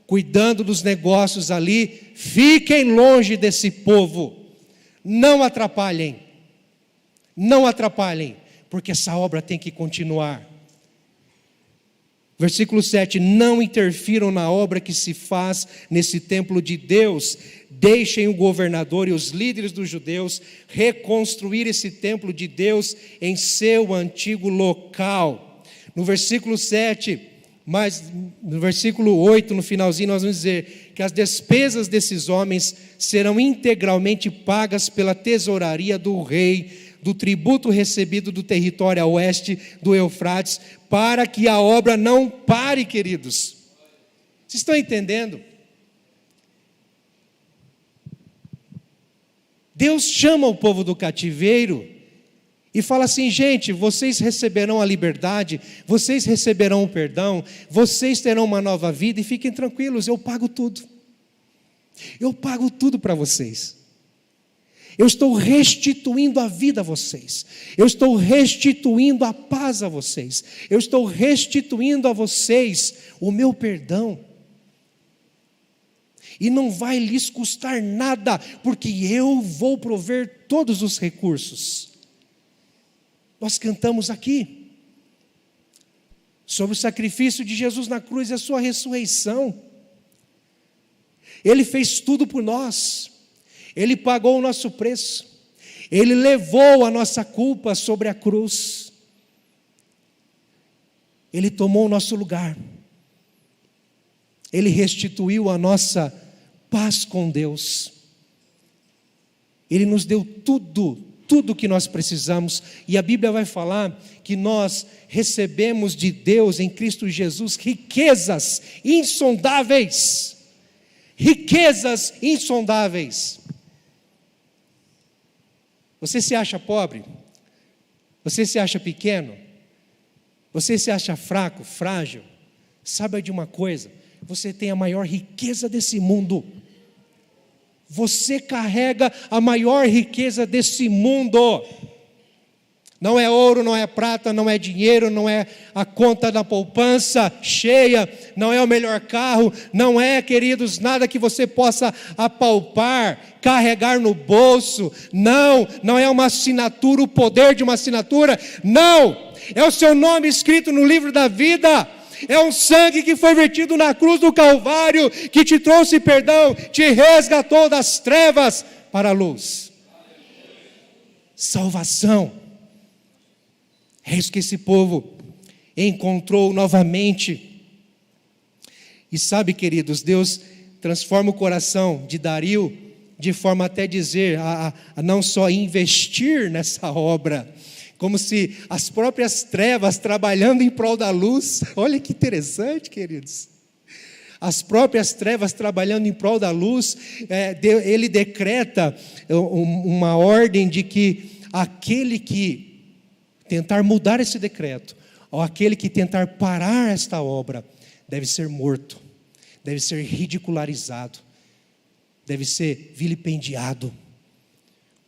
cuidando dos negócios ali, fiquem longe desse povo, não atrapalhem, porque essa obra tem que continuar. Versículo 7, não interfiram na obra que se faz nesse templo de Deus, deixem o governador e os líderes dos judeus reconstruir esse templo de Deus em seu antigo local. No versículo 7, mas no versículo 8, no finalzinho, nós vamos dizer que as despesas desses homens serão integralmente pagas pela tesouraria do rei, do tributo recebido do território a oeste do Eufrates, para que a obra não pare, queridos. Vocês estão entendendo? Deus chama o povo do cativeiro e fala assim: gente, vocês receberão a liberdade, vocês receberão o perdão, vocês terão uma nova vida e fiquem tranquilos, eu pago tudo. Eu pago tudo para vocês. Eu estou restituindo a vida a vocês. Eu estou restituindo a paz a vocês. Eu estou restituindo a vocês o meu perdão. E não vai lhes custar nada, porque eu vou prover todos os recursos. Nós cantamos aqui sobre o sacrifício de Jesus na cruz e a sua ressurreição. Ele fez tudo por nós. Ele pagou o nosso preço. Ele levou a nossa culpa sobre a cruz. Ele tomou o nosso lugar. Ele restituiu a nossa paz com Deus. Ele nos deu tudo que nós precisamos. E a Bíblia vai falar que nós recebemos de Deus em Cristo Jesus riquezas insondáveis. Riquezas insondáveis. Você se acha pobre? Você se acha pequeno? Você se acha fraco, frágil? Saiba de uma coisa: você tem a maior riqueza desse mundo. Você carrega a maior riqueza desse mundo. Não é ouro, não é prata, não é dinheiro, não é a conta da poupança cheia, não é o melhor carro, não é, queridos, nada que você possa apalpar, carregar no bolso. Não é uma assinatura, o poder de uma assinatura. Não, é o seu nome escrito no livro da vida. É um sangue que foi vertido na cruz do Calvário, que te trouxe perdão, te resgatou das trevas para a luz. Salvação. É isso que esse povo encontrou novamente. E sabe, queridos, Deus transforma o coração de Dario de forma até dizer, a não só investir nessa obra, como se as próprias trevas trabalhando em prol da luz. Olha que interessante, queridos. As próprias trevas trabalhando em prol da luz, ele decreta uma ordem de que aquele que tentar mudar esse decreto, ou aquele que tentar parar esta obra, deve ser morto, deve ser ridicularizado, deve ser vilipendiado,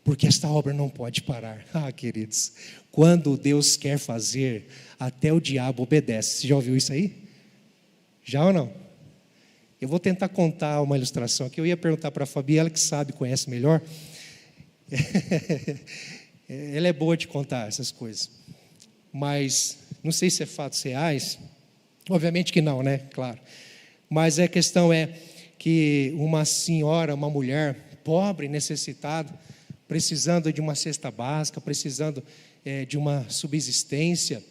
porque esta obra não pode parar. Queridos, quando Deus quer fazer, até o diabo obedece. Você já ouviu isso aí? Já ou não? Eu vou tentar contar uma ilustração aqui. Eu ia perguntar para a Fabi, ela que sabe, conhece melhor. Ela é boa de contar essas coisas, mas não sei se é fatos reais, obviamente que não, né? Claro, mas a questão é que uma senhora, uma mulher pobre, necessitada, precisando de uma cesta básica, precisando de uma subsistência,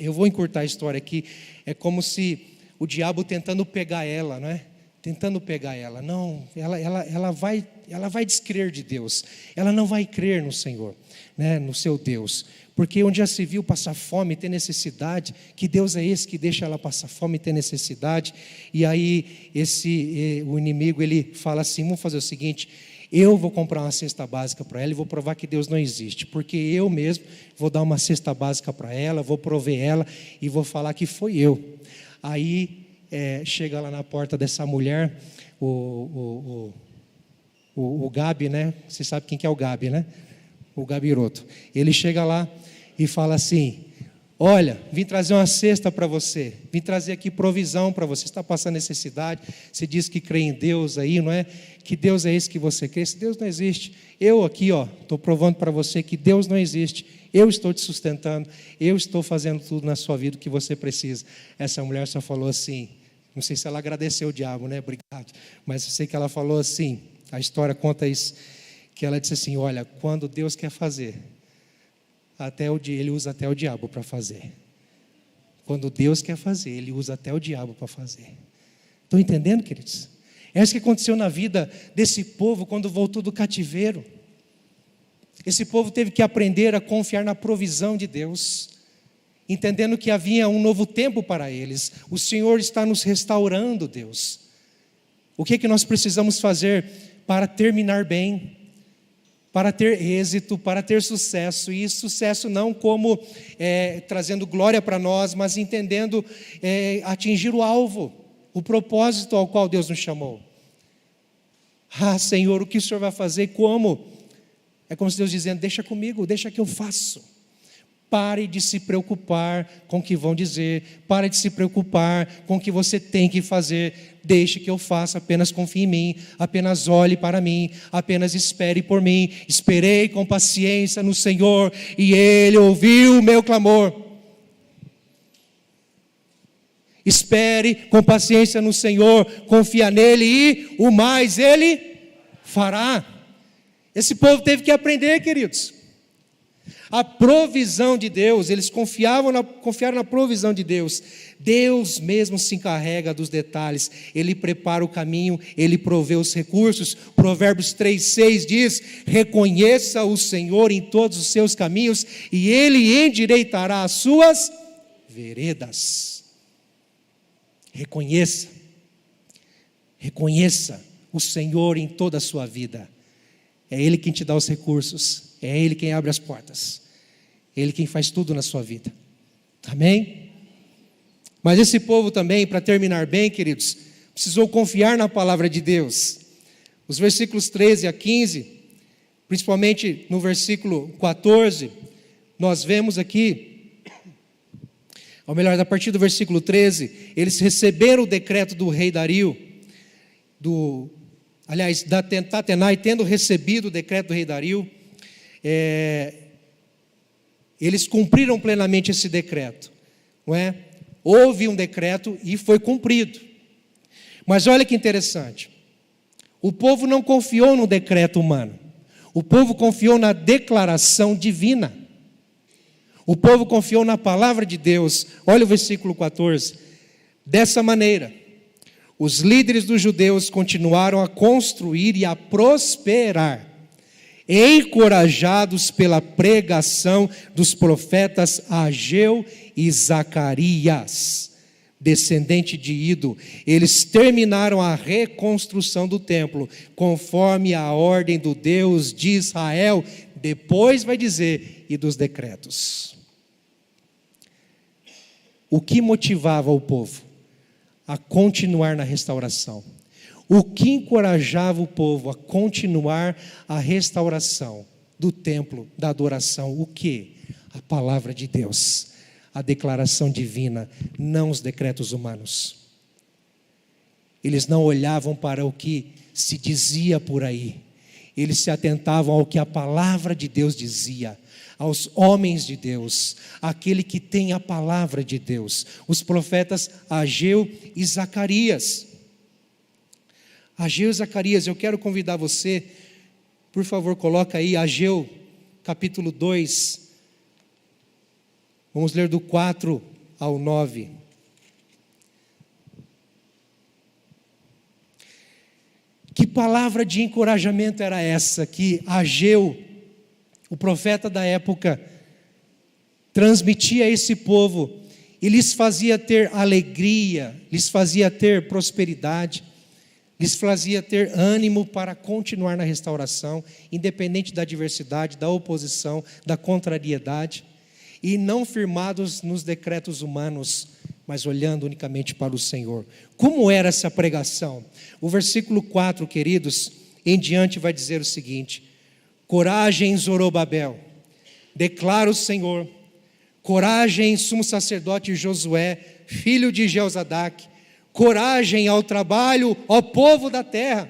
eu vou encurtar a história aqui, é como se o diabo tentando pegar ela, não é? Tentando pegar ela. Não, ela vai descrer de Deus. Ela não vai crer no Senhor, né, no seu Deus. Porque onde já se viu passar fome e ter necessidade, que Deus é esse que deixa ela passar fome e ter necessidade? E aí o inimigo, ele fala assim: vamos fazer o seguinte, eu vou comprar uma cesta básica para ela e vou provar que Deus não existe, porque eu mesmo vou dar uma cesta básica para ela, vou prover ela e vou falar que foi eu. Aí chega lá na porta dessa mulher, o Gabi, né? Você sabe quem que é o Gabi, né? O Gabiroto. Ele chega lá e fala assim: olha, vim trazer uma cesta para você, vim trazer aqui provisão para você. Você está passando necessidade, você diz que crê em Deus aí, não é? Que Deus é esse que você crê. Esse Deus não existe. Eu aqui, estou provando para você que Deus não existe. Eu estou te sustentando, eu estou fazendo tudo na sua vida que você precisa. Essa mulher só falou assim, não sei se ela agradeceu o diabo, né? Obrigado. Mas eu sei que ela falou assim, a história conta isso, que ela disse assim, olha, quando Deus quer fazer, Ele usa até o diabo para fazer. Quando Deus quer fazer, Ele usa até o diabo para fazer. Estão entendendo, queridos? É isso que aconteceu na vida desse povo quando voltou do cativeiro. Esse povo teve que aprender a confiar na provisão de Deus, entendendo que havia um novo tempo para eles. O Senhor está nos restaurando, Deus. O que é que nós precisamos fazer para terminar bem? Para ter êxito, para ter sucesso, e sucesso não como trazendo glória para nós, mas entendendo atingir o alvo, o propósito ao qual Deus nos chamou. Ah, Senhor, o que o Senhor vai fazer e como? É como se Deus dizendo, deixa comigo, deixa que eu faço. Pare de se preocupar com o que vão dizer, pare de se preocupar com o que você tem que fazer, deixe que eu faça, apenas confie em mim, apenas olhe para mim, apenas espere por mim. Esperei com paciência no Senhor e Ele ouviu o meu clamor. Espere com paciência no Senhor, confia nele e o mais Ele fará. Esse povo teve que aprender, queridos. A provisão de Deus, eles confiaram na provisão de Deus. Deus mesmo se encarrega dos detalhes. Ele prepara o caminho, Ele provê os recursos. Provérbios 3:6 diz, reconheça o Senhor em todos os seus caminhos e Ele endireitará as suas veredas. Reconheça o Senhor em toda a sua vida. É Ele quem te dá os recursos, é Ele quem abre as portas, é Ele quem faz tudo na sua vida. Amém? Mas esse povo também, para terminar bem, queridos, precisou confiar na palavra de Deus. Os versículos 13 a 15, principalmente no versículo 14, nós vemos aqui, ou melhor, a partir do versículo 13, eles receberam o decreto do rei Dario, da Tatenai, tendo recebido o decreto do rei Dario, eles cumpriram plenamente esse decreto, não é? Houve um decreto e foi cumprido. Mas olha que interessante, o povo não confiou no decreto humano, o povo confiou na declaração divina, o povo confiou na palavra de Deus. Olha o versículo 14, dessa maneira, os líderes dos judeus continuaram a construir e a prosperar, encorajados pela pregação dos profetas Ageu e Zacarias, descendente de Ido. Eles terminaram a reconstrução do templo, conforme a ordem do Deus de Israel. Depois vai dizer, e dos decretos. O que motivava o povo a continuar na restauração? O que encorajava o povo a continuar a restauração do templo, da adoração? O que? A palavra de Deus, a declaração divina, não os decretos humanos. Eles não olhavam para o que se dizia por aí, eles se atentavam ao que a palavra de Deus dizia, aos homens de Deus, aquele que tem a palavra de Deus, os profetas Ageu e Zacarias. Ageu e Zacarias, eu quero convidar você, por favor, coloca aí Ageu, capítulo 2, vamos ler do 4 ao 9. Que palavra de encorajamento era essa que Ageu, o profeta da época, transmitia a esse povo e lhes fazia ter alegria, lhes fazia ter prosperidade, lhes fazia ter ânimo para continuar na restauração, independente da adversidade, da oposição, da contrariedade, e não firmados nos decretos humanos, mas olhando unicamente para o Senhor. Como era essa pregação? O versículo 4, queridos, em diante vai dizer o seguinte: coragem, Zorobabel, declara o Senhor, Coragem, sumo sacerdote Josué, filho de Jeozadaque. Coragem ao trabalho, ó povo da terra,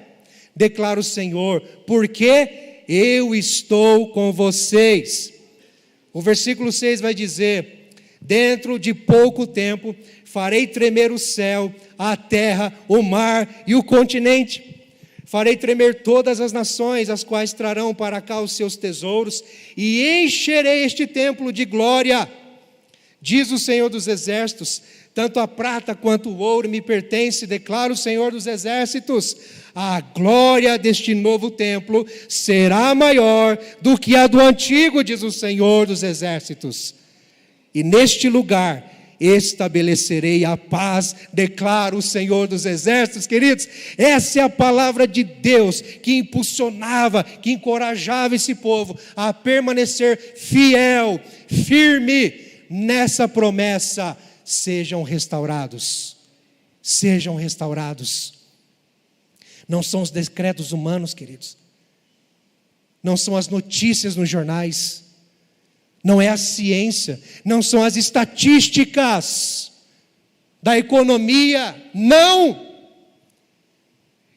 declara o Senhor, porque eu estou com vocês. O versículo 6 vai dizer: dentro de pouco tempo farei tremer o céu, a terra, o mar e o continente. Farei tremer todas as nações, as quais trarão para cá os seus tesouros, e encherei este templo de glória, diz o Senhor dos exércitos. Tanto a prata quanto o ouro me pertence, declara o Senhor dos exércitos. A glória deste novo templo será maior do que a do antigo, diz o Senhor dos exércitos. E neste lugar estabelecerei a paz, declara o Senhor dos exércitos. Queridos, essa é a palavra de Deus que impulsionava, que encorajava esse povo a permanecer fiel, firme nessa promessa. Sejam restaurados, sejam restaurados. Não são os decretos humanos, queridos, não são as notícias nos jornais, não é a ciência, não são as estatísticas da economia, não,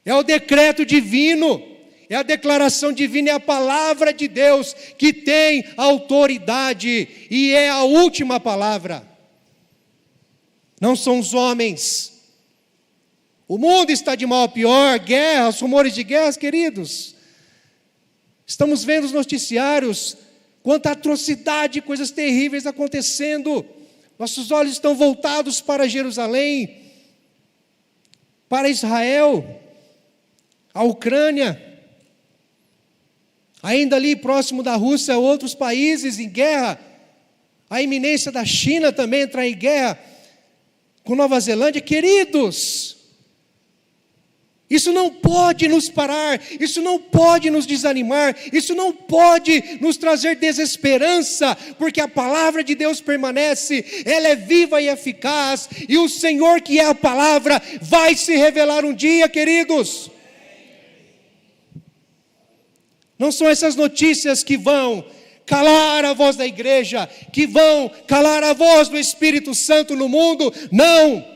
é o decreto divino, é a declaração divina, é a palavra de Deus que tem autoridade e é a última palavra. Não são os homens. O mundo está de mal a pior, guerras, rumores de guerras, queridos. Estamos vendo os noticiários, quanta atrocidade, coisas terríveis acontecendo. Nossos olhos estão voltados para Jerusalém, para Israel, a Ucrânia. Ainda ali próximo da Rússia, outros países em guerra. A iminência da China também entrar em guerra com Nova Zelândia. Queridos, isso não pode nos parar, isso não pode nos desanimar, isso não pode nos trazer desesperança, porque a palavra de Deus permanece, ela é viva e eficaz, e o Senhor, que é a palavra, vai se revelar um dia, queridos. Não são essas notícias que vão calar a voz da igreja, que vão calar a voz do Espírito Santo no mundo. Não,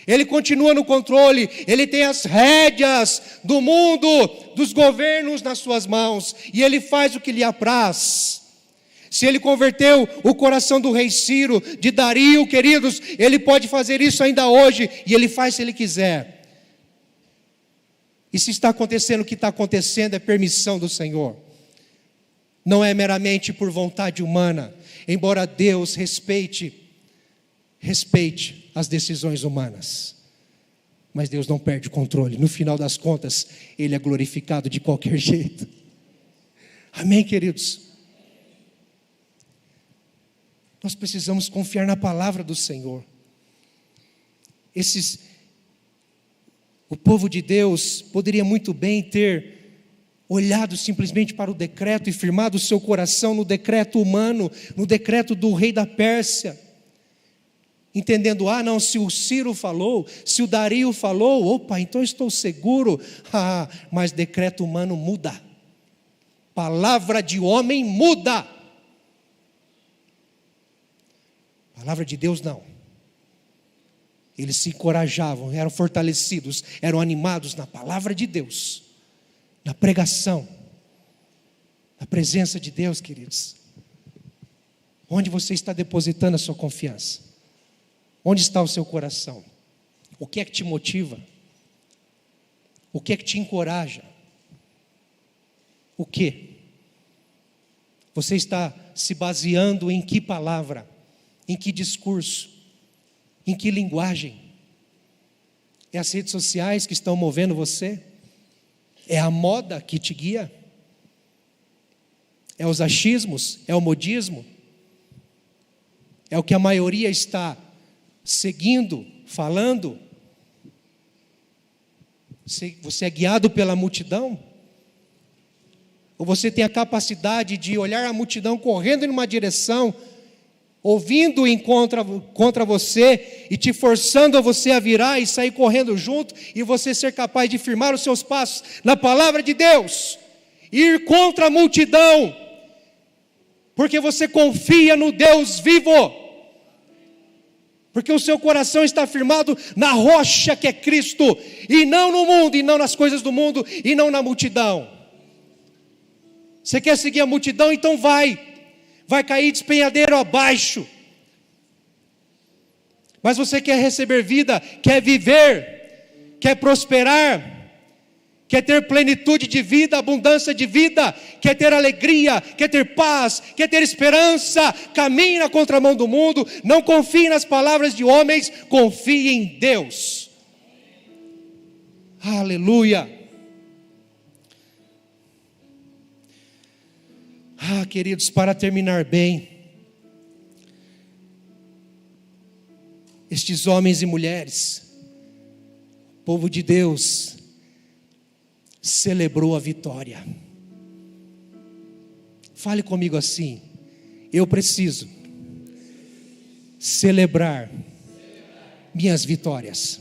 ele continua no controle, ele tem as rédeas do mundo, dos governos nas suas mãos, e ele faz o que lhe apraz. Se ele converteu o coração do rei Ciro, de Dario, queridos, ele pode fazer isso ainda hoje, e ele faz se ele quiser. E se está acontecendo o que está acontecendo, é permissão do Senhor. Não é meramente por vontade humana, embora Deus respeite as decisões humanas. Mas Deus não perde o controle. No final das contas, Ele é glorificado de qualquer jeito. Amém, queridos? Nós precisamos confiar na palavra do Senhor. O povo de Deus poderia muito bem ter olhado simplesmente para o decreto e firmado o seu coração no decreto humano, no decreto do rei da Pérsia, entendendo, não, se o Ciro falou, se o Dario falou, opa, então estou seguro. Mas decreto humano muda, palavra de homem muda, palavra de Deus não. Eles se encorajavam, eram fortalecidos, eram animados na palavra de Deus, na pregação, na presença de Deus, queridos. Onde você está depositando a sua confiança? Onde está o seu coração? O que é que te motiva? O que é que te encoraja? O que? Você está se baseando em que palavra? Em que discurso? Em que linguagem? É as redes sociais que estão movendo você? É a moda que te guia? É os achismos? É o modismo? É o que a maioria está seguindo, falando? Você é guiado pela multidão? Ou você tem a capacidade de olhar a multidão correndo em uma direção, ouvindo contra você e te forçando a você a virar e sair correndo junto, e você ser capaz de firmar os seus passos na palavra de Deus, ir contra a multidão porque você confia no Deus vivo. Porque o seu coração está firmado na rocha que é Cristo, e não no mundo, e não nas coisas do mundo, e não na multidão. Você quer seguir a multidão? Então vai cair despenhadeiro abaixo. Mas você quer receber vida, quer viver, quer prosperar, quer ter plenitude de vida, abundância de vida, quer ter alegria, quer ter paz, quer ter esperança, caminhe na contramão do mundo, não confie nas palavras de homens, confie em Deus. Aleluia. Queridos, para terminar bem, estes homens e mulheres, povo de Deus, celebrou a vitória. Fale comigo assim: eu preciso celebrar minhas vitórias.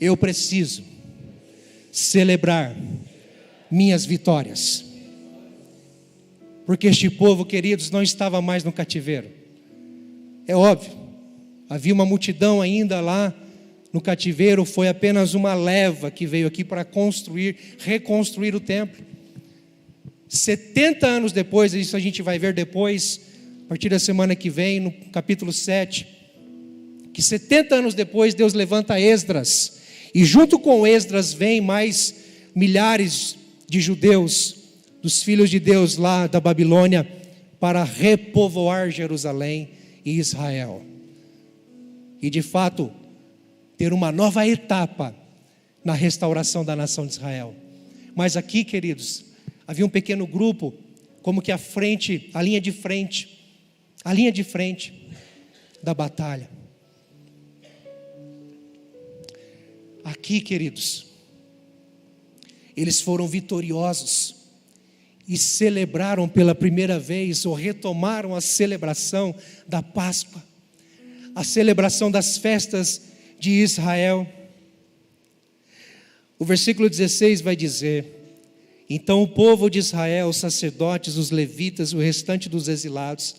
Eu preciso celebrar minhas vitórias. Porque este povo, queridos, não estava mais no cativeiro. É óbvio, havia uma multidão ainda lá no cativeiro, foi apenas uma leva que veio aqui para reconstruir o templo. 70 anos depois, isso a gente vai ver depois, a partir da semana que vem, no capítulo 7, que 70 anos depois Deus levanta Esdras, e junto com Esdras vem mais milhares de judeus, dos filhos de Deus lá da Babilônia, para repovoar Jerusalém e Israel. E de fato, ter uma nova etapa na restauração da nação de Israel. Mas aqui, queridos, havia um pequeno grupo, como que a linha de frente da batalha. Aqui, queridos, eles foram vitoriosos e celebraram pela primeira vez, ou retomaram a celebração da Páscoa, a celebração das festas de Israel. O versículo 16 vai dizer: então o povo de Israel, os sacerdotes, os levitas, o restante dos exilados,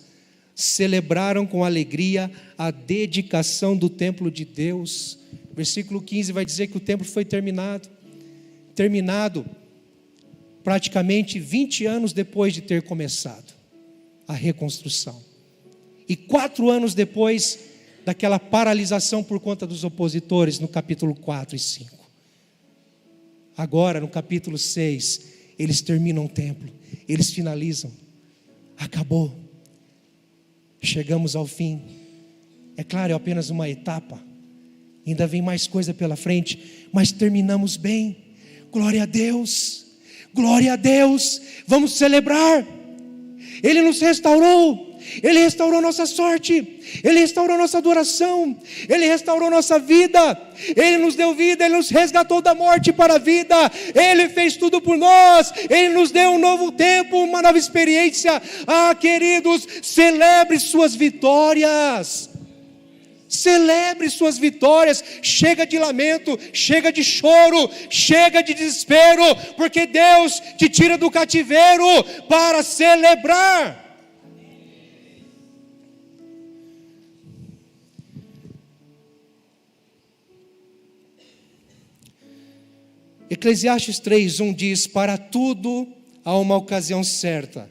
celebraram com alegria a dedicação do templo de Deus. Versículo 15 vai dizer que o templo foi terminado praticamente 20 anos depois de ter começado a reconstrução. E 4 anos depois daquela paralisação por conta dos opositores, no capítulo 4 e 5. Agora, no capítulo 6, eles terminam o templo, eles finalizam. Acabou. Chegamos ao fim. É claro, é apenas uma etapa. Ainda vem mais coisa pela frente, mas terminamos bem. Glória a Deus. Glória a Deus. Vamos celebrar. Ele nos restaurou. Ele restaurou nossa sorte, Ele restaurou nossa adoração, Ele restaurou nossa vida, Ele nos deu vida, Ele nos resgatou da morte para a vida, Ele fez tudo por nós, Ele nos deu um novo tempo, uma nova experiência. Queridos, celebre suas vitórias. Celebre suas vitórias. Chega de lamento, chega de choro, chega de desespero, porque Deus te tira do cativeiro para celebrar. Eclesiastes 3:1 diz: para tudo há uma ocasião certa,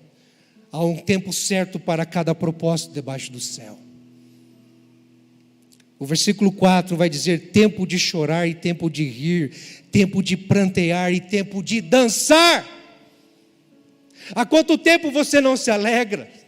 há um tempo certo para cada propósito debaixo do céu. O versículo 4 vai dizer: tempo de chorar e tempo de rir, tempo de prantear e tempo de dançar. Há quanto tempo você não se alegra?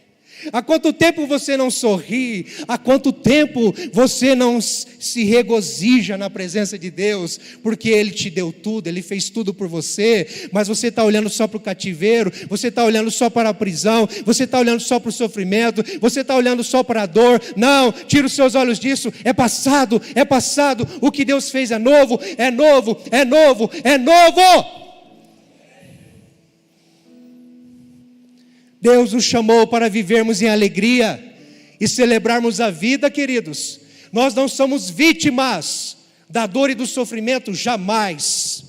Há quanto tempo você não sorri? Há quanto tempo você não se regozija na presença de Deus? Porque Ele te deu tudo, Ele fez tudo por você, mas você está olhando só para o cativeiro, você está olhando só para a prisão, você está olhando só para o sofrimento, você está olhando só para a dor. Não, tira os seus olhos disso. É passado, é passado. O que Deus fez é novo, é novo, é novo, é novo. Deus nos chamou para vivermos em alegria e celebrarmos a vida, queridos. Nós não somos vítimas da dor e do sofrimento, jamais.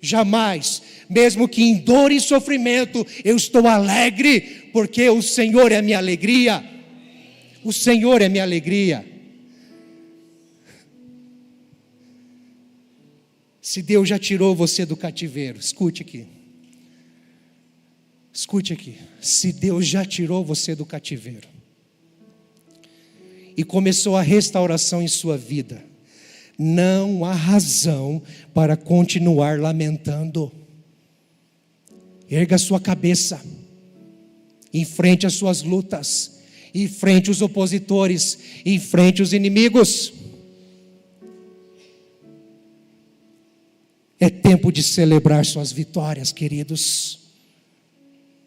Jamais. Mesmo que em dor e sofrimento, eu estou alegre, porque o Senhor é a minha alegria. O Senhor é minha alegria. Se Deus já tirou você do cativeiro, escute aqui. Escute aqui. Se Deus já tirou você do cativeiro e começou a restauração em sua vida, não há razão para continuar lamentando. Erga a sua cabeça, enfrente as suas lutas, enfrente os opositores, enfrente os inimigos. É tempo de celebrar suas vitórias, queridos.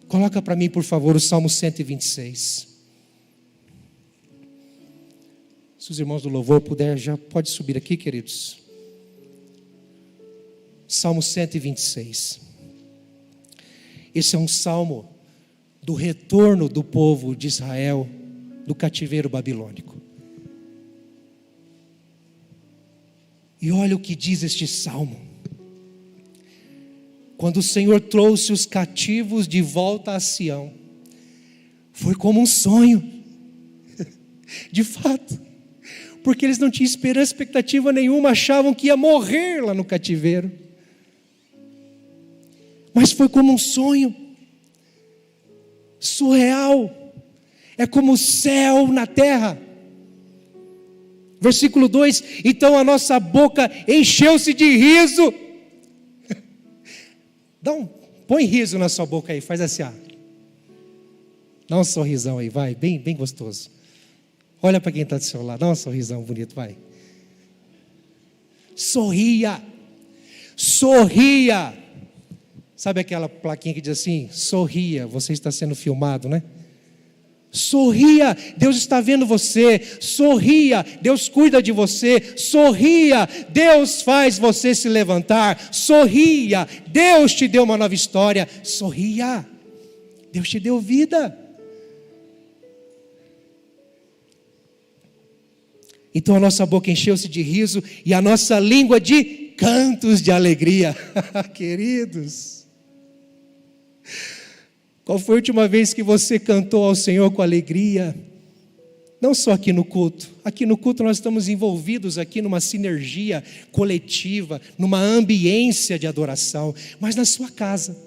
Coloca para mim, por favor, o Salmo 126. Se os irmãos do louvor puderem, já pode subir aqui, queridos. Salmo 126. Esse é um salmo do retorno do povo de Israel do cativeiro babilônico. E olha o que diz este salmo. Quando o Senhor trouxe os cativos de volta a Sião, foi como um sonho, de fato, porque eles não tinham esperança, expectativa nenhuma, achavam que ia morrer lá no cativeiro, mas foi como um sonho, surreal, é como o céu na terra. Versículo 2, então a nossa boca encheu-se de riso. Põe riso na sua boca aí, faz assim, dá um sorrisão aí, vai, bem gostoso. Olha para quem está do seu lado, dá um sorrisão bonito, vai. Sorria, sorria. Sabe aquela plaquinha que diz assim, sorria, você está sendo filmado, né? Sorria, Deus está vendo você. Sorria, Deus cuida de você. Sorria, Deus faz você se levantar. Sorria, Deus te deu uma nova história. Sorria, Deus te deu vida. Então a nossa boca encheu-se de riso e a nossa língua de cantos de alegria. Queridos, qual foi a última vez que você cantou ao Senhor com alegria? Não só aqui no culto. Aqui no culto nós estamos envolvidos aqui numa sinergia coletiva, numa ambiência de adoração. Mas na sua casa,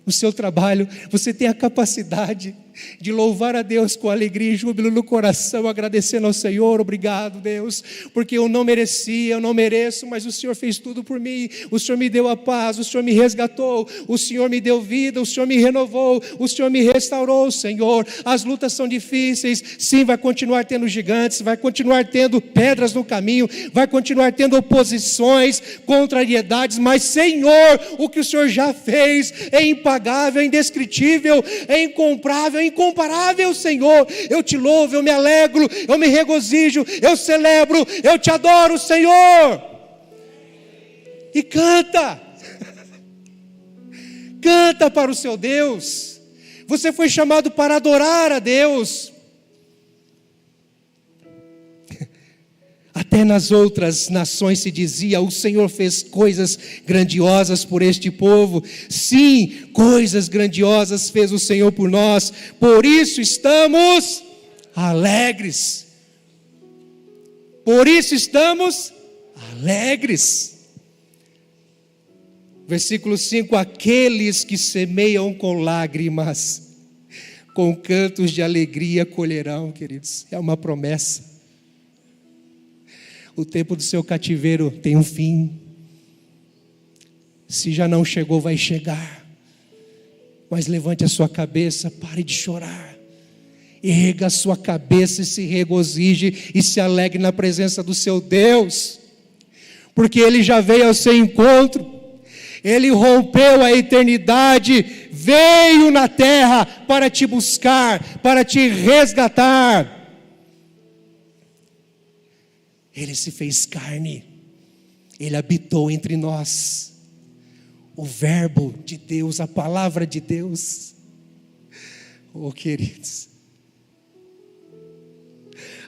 no seu trabalho, você tem a capacidade de louvar a Deus com alegria e júbilo no coração, agradecendo ao Senhor. Obrigado, Deus, porque eu não merecia, eu não mereço, mas o Senhor fez tudo por mim. O Senhor me deu a paz, o Senhor me resgatou, o Senhor me deu vida, o Senhor me renovou, o Senhor me restaurou, Senhor. As lutas são difíceis, sim, vai continuar tendo gigantes, vai continuar tendo pedras no caminho, vai continuar tendo oposições, contrariedades, mas Senhor, o que o Senhor já fez é impagável, é indescritível, é incomparável, incomparável, Senhor. Eu te louvo, eu me alegro, eu me regozijo, eu celebro, eu te adoro, Senhor. E canta, canta para o seu Deus. Você foi chamado para adorar a Deus. Até nas outras nações se dizia: o Senhor fez coisas grandiosas por este povo. Sim, coisas grandiosas fez o Senhor por nós. Por isso estamos alegres. Por isso estamos alegres. Versículo 5: aqueles que semeiam com lágrimas, com cantos de alegria colherão, queridos. É uma promessa. O tempo do seu cativeiro tem um fim. Se já não chegou, vai chegar. Mas levante a sua cabeça, pare de chorar. Erga a sua cabeça e se regozije e se alegre na presença do seu Deus. Porque Ele já veio ao seu encontro. Ele rompeu a eternidade, veio na terra para te buscar, para te resgatar. Ele se fez carne, Ele habitou entre nós, o verbo de Deus, a palavra de Deus. Oh, queridos,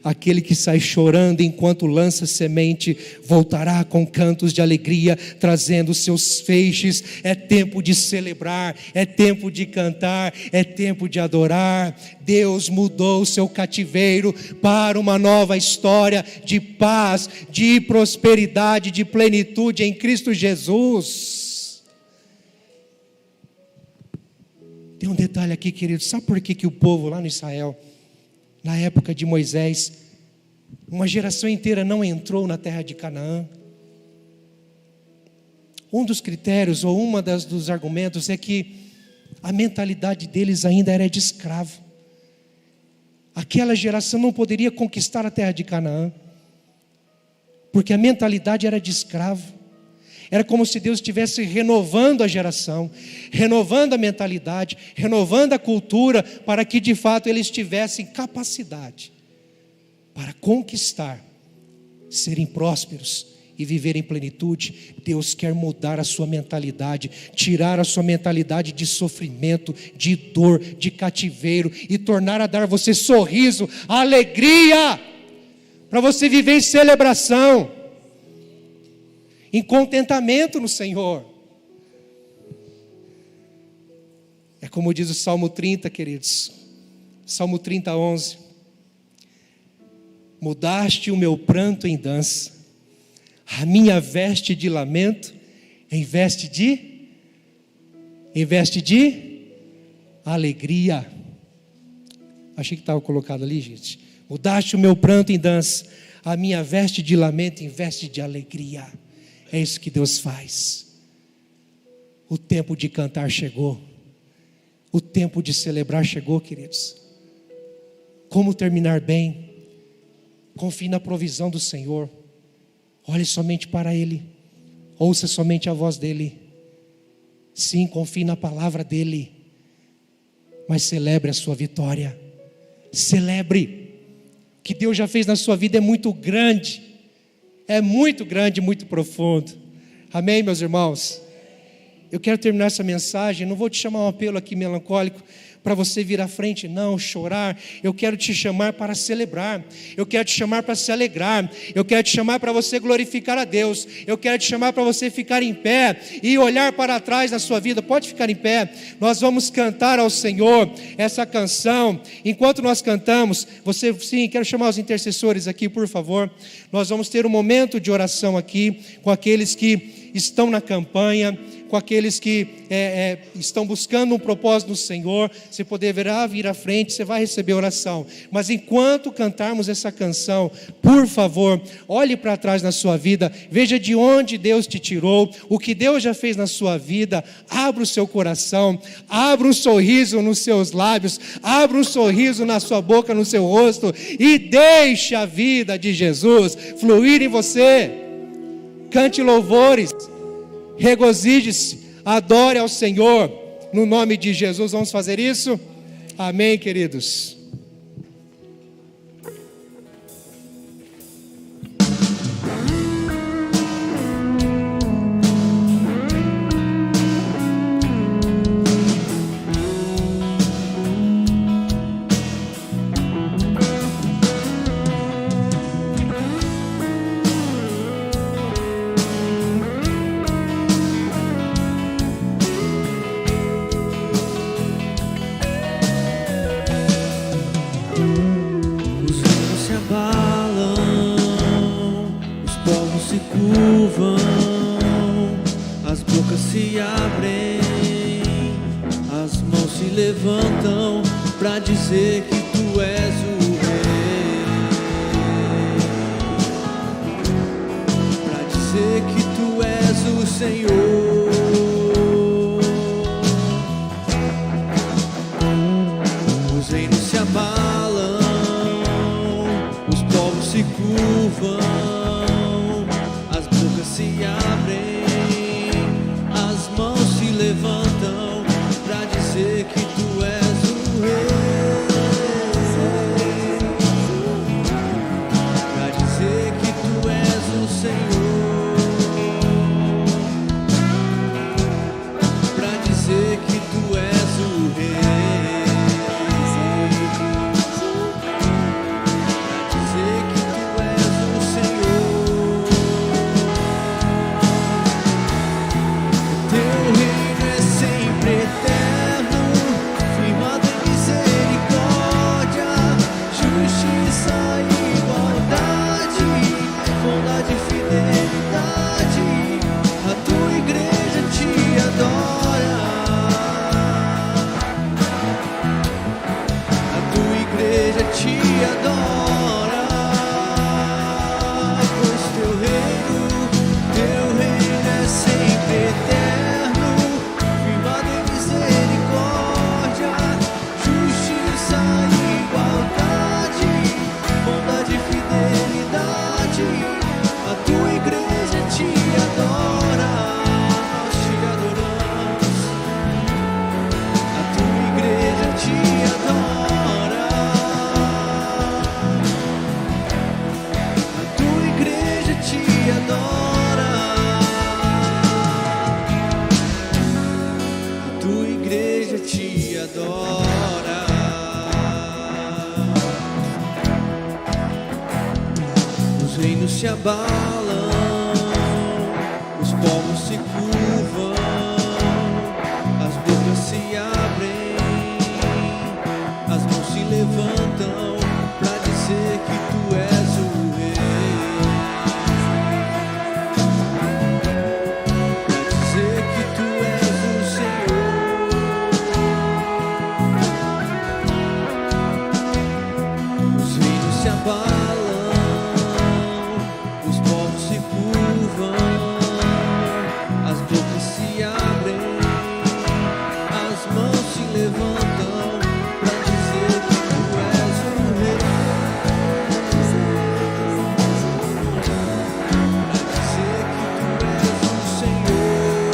Aquele que sai chorando enquanto lança semente, voltará com cantos de alegria, trazendo seus feixes. É tempo de celebrar, é tempo de cantar, é tempo de adorar. Deus mudou o seu cativeiro para uma nova história de paz, de prosperidade, de plenitude em Cristo Jesus. Tem um detalhe aqui, querido. Sabe por que o povo lá no Israel, na época de Moisés, uma geração inteira não entrou na terra de Canaã? Um dos critérios, ou dos argumentos, é que a mentalidade deles ainda era de escravo. Aquela geração não poderia conquistar a terra de Canaã, porque a mentalidade era de escravo. Era como se Deus estivesse renovando a geração, renovando a mentalidade, renovando a cultura, para que de fato eles tivessem capacidade para conquistar, serem prósperos e viver em plenitude. Deus quer mudar a sua mentalidade, tirar a sua mentalidade de sofrimento, de dor, de cativeiro, e tornar a dar a você sorriso, alegria, para você viver em celebração, em contentamento no Senhor. É como diz o Salmo 30, queridos, Salmo 30, 11: mudaste o meu pranto em dança, a minha veste de lamento em veste de alegria. Achei que estava colocado ali, gente. Mudaste o meu pranto em dança, a minha veste de lamento em veste de alegria. É isso que Deus faz. O tempo de cantar chegou, o tempo de celebrar chegou, queridos. Como terminar bem? Confie na provisão do Senhor. Olhe somente para Ele, ouça somente a voz dEle. Sim, confie na palavra dEle, mas celebre a sua vitória. Celebre. O que Deus já fez na sua vida é muito grande, muito profundo. Amém, meus irmãos? Eu quero terminar essa mensagem. Não vou te chamar um apelo aqui melancólico para você vir à frente, não, chorar. Eu quero te chamar para celebrar, eu quero te chamar para se alegrar, eu quero te chamar para você glorificar a Deus, eu quero te chamar para você ficar em pé e olhar para trás na sua vida. Pode ficar em pé. Nós vamos cantar ao Senhor essa canção. Enquanto nós cantamos, quero chamar os intercessores aqui, por favor. Nós vamos ter um momento de oração aqui com aqueles que estão na campanha, com aqueles que estão buscando um propósito no Senhor. Você poderá vir à frente, você vai receber oração. Mas enquanto cantarmos essa canção, por favor, olhe para trás na sua vida, veja de onde Deus te tirou, o que Deus já fez na sua vida. Abra o seu coração, abra um sorriso nos seus lábios, abra um sorriso na sua boca, no seu rosto, e deixe a vida de Jesus fluir em você. Cante louvores, regozije-se, adore ao Senhor, no nome de Jesus. Vamos fazer isso? Amém, queridos?
As bocas se abrem, as mãos se levantam para dizer que tu és o Rei, para dizer que tu és o Senhor. Os reinos se abalam, os povos se curvam, se abrem, as mãos se levantam para dizer que tu és o Rei, para dizer que tu és o Senhor, para dizer que tu és o Rei, para dizer reinos se abalam, os povos se curvam, as bocas se abrem, as mãos se levantam pra dizer que tu és o rei, pra dizer que tu és o Senhor. Os reinos se abalam, os povos se curvam, as bocas se abrem, as mãos se levantam pra dizer que tu és o rei, pra dizer que tu és o Senhor,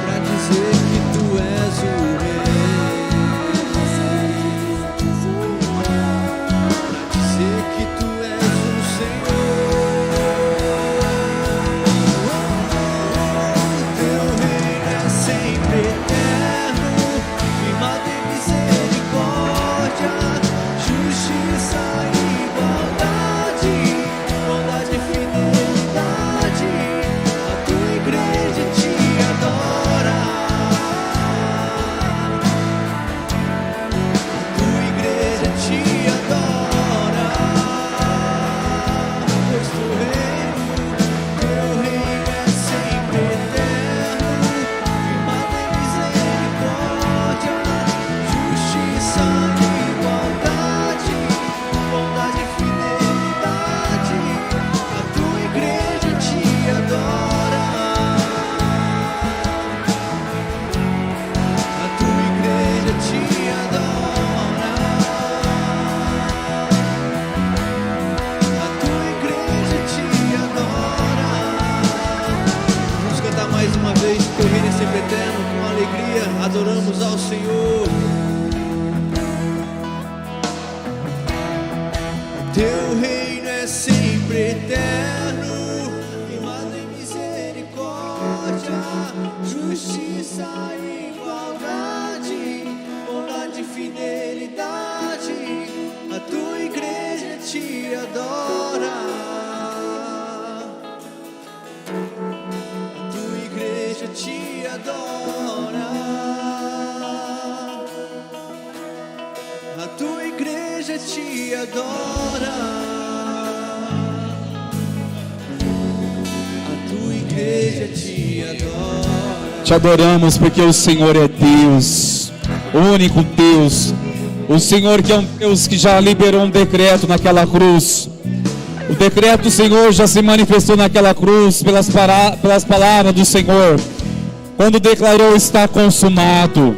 pra dizer que tu és o rei, pra dizer que tu és o Senhor. Teu reino é sempre eterno, firmado em misericórdia, justiça e igualdade, bondade e fidelidade. A tua igreja te adora, a tua igreja te adora, pois teu reino é sempre eterno, firmado em misericórdia, justiça e igualdade, bondade e fidelidade. A tua igreja te adora, a tua igreja te adora, a tua igreja te adora. Vamos cantar mais uma vez, teu reino é sempre eterno, com alegria adoramos ao Senhor. Teu reino é sempre eterno, firmado em misericórdia, justiça e igualdade, bondade e fidelidade. A tua igreja te adora, a tua igreja te adora, a tua igreja te adora, a tua igreja te adora.
Te adoramos porque o Senhor é Deus, o único Deus. O Senhor que é um Deus que já liberou um decreto naquela cruz. O decreto do Senhor já se manifestou naquela cruz pelas palavras do Senhor, quando declarou: está consumado,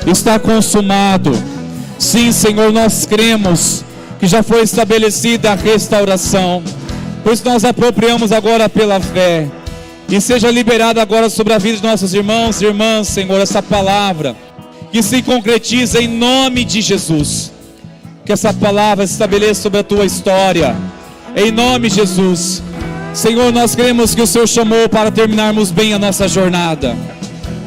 está consumado. Sim, Senhor, nós cremos que já foi estabelecida a restauração, por isso nós apropriamos agora pela fé, e seja liberada agora sobre a vida de nossos irmãos e irmãs, Senhor, essa palavra que se concretiza em nome de Jesus. Que essa palavra se estabeleça sobre a tua história, em nome de Jesus. Senhor, nós cremos que o Senhor chamou para terminarmos bem a nossa jornada.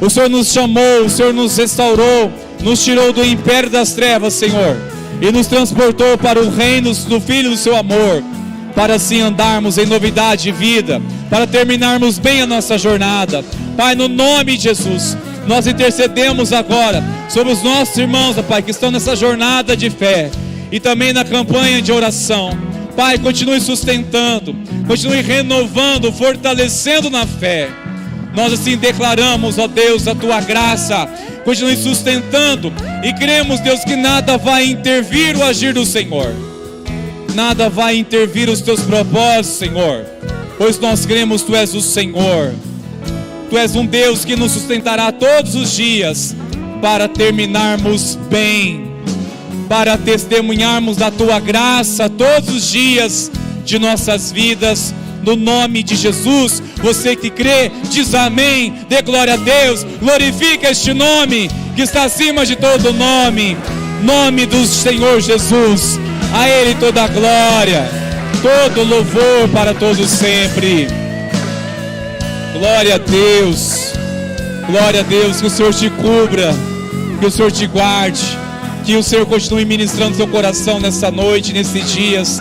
O Senhor nos chamou, o Senhor nos restaurou, nos tirou do império das trevas, Senhor, e nos transportou para o reino do Filho do seu amor, para assim andarmos em novidade de vida, para terminarmos bem a nossa jornada. Pai, no nome de Jesus, nós intercedemos agora sobre os nossos irmãos, ó Pai, que estão nessa jornada de fé e também na campanha de oração. Pai, continue sustentando, continue renovando, fortalecendo na fé. Nós assim declaramos, ó Deus, a tua graça, continue sustentando, e cremos, Deus, que nada vai intervir o agir do Senhor, nada vai intervir os teus propósitos, Senhor, pois nós cremos, tu és o Senhor, tu és um Deus que nos sustentará todos os dias, para terminarmos bem, para testemunharmos da tua graça todos os dias de nossas vidas. No nome de Jesus, você que crê, diz amém, dê glória a Deus, glorifica este nome que está acima de todo nome, nome do Senhor Jesus. A Ele toda a glória, todo louvor para todos sempre. Glória a Deus, que o Senhor te cubra, que o Senhor te guarde, Que o Senhor continue ministrando teu coração nessa noite, nesses dias.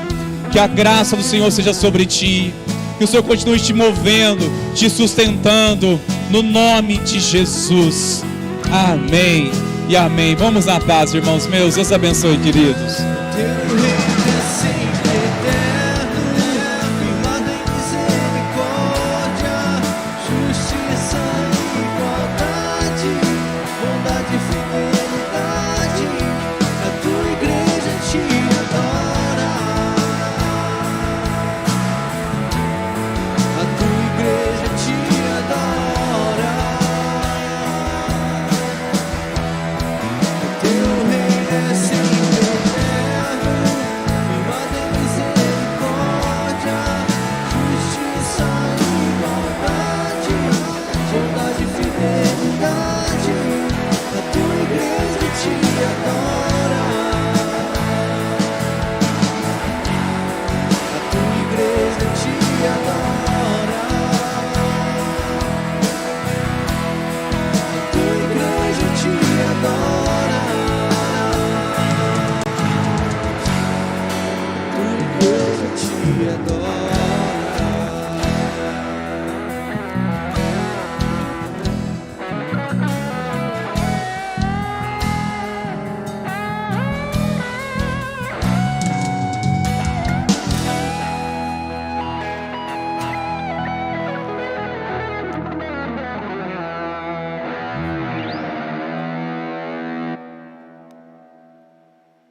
Que a graça do Senhor seja sobre ti. Que o Senhor continue te movendo, te sustentando, no nome de Jesus. Amém e amém. Vamos na paz, irmãos meus. Deus abençoe, queridos.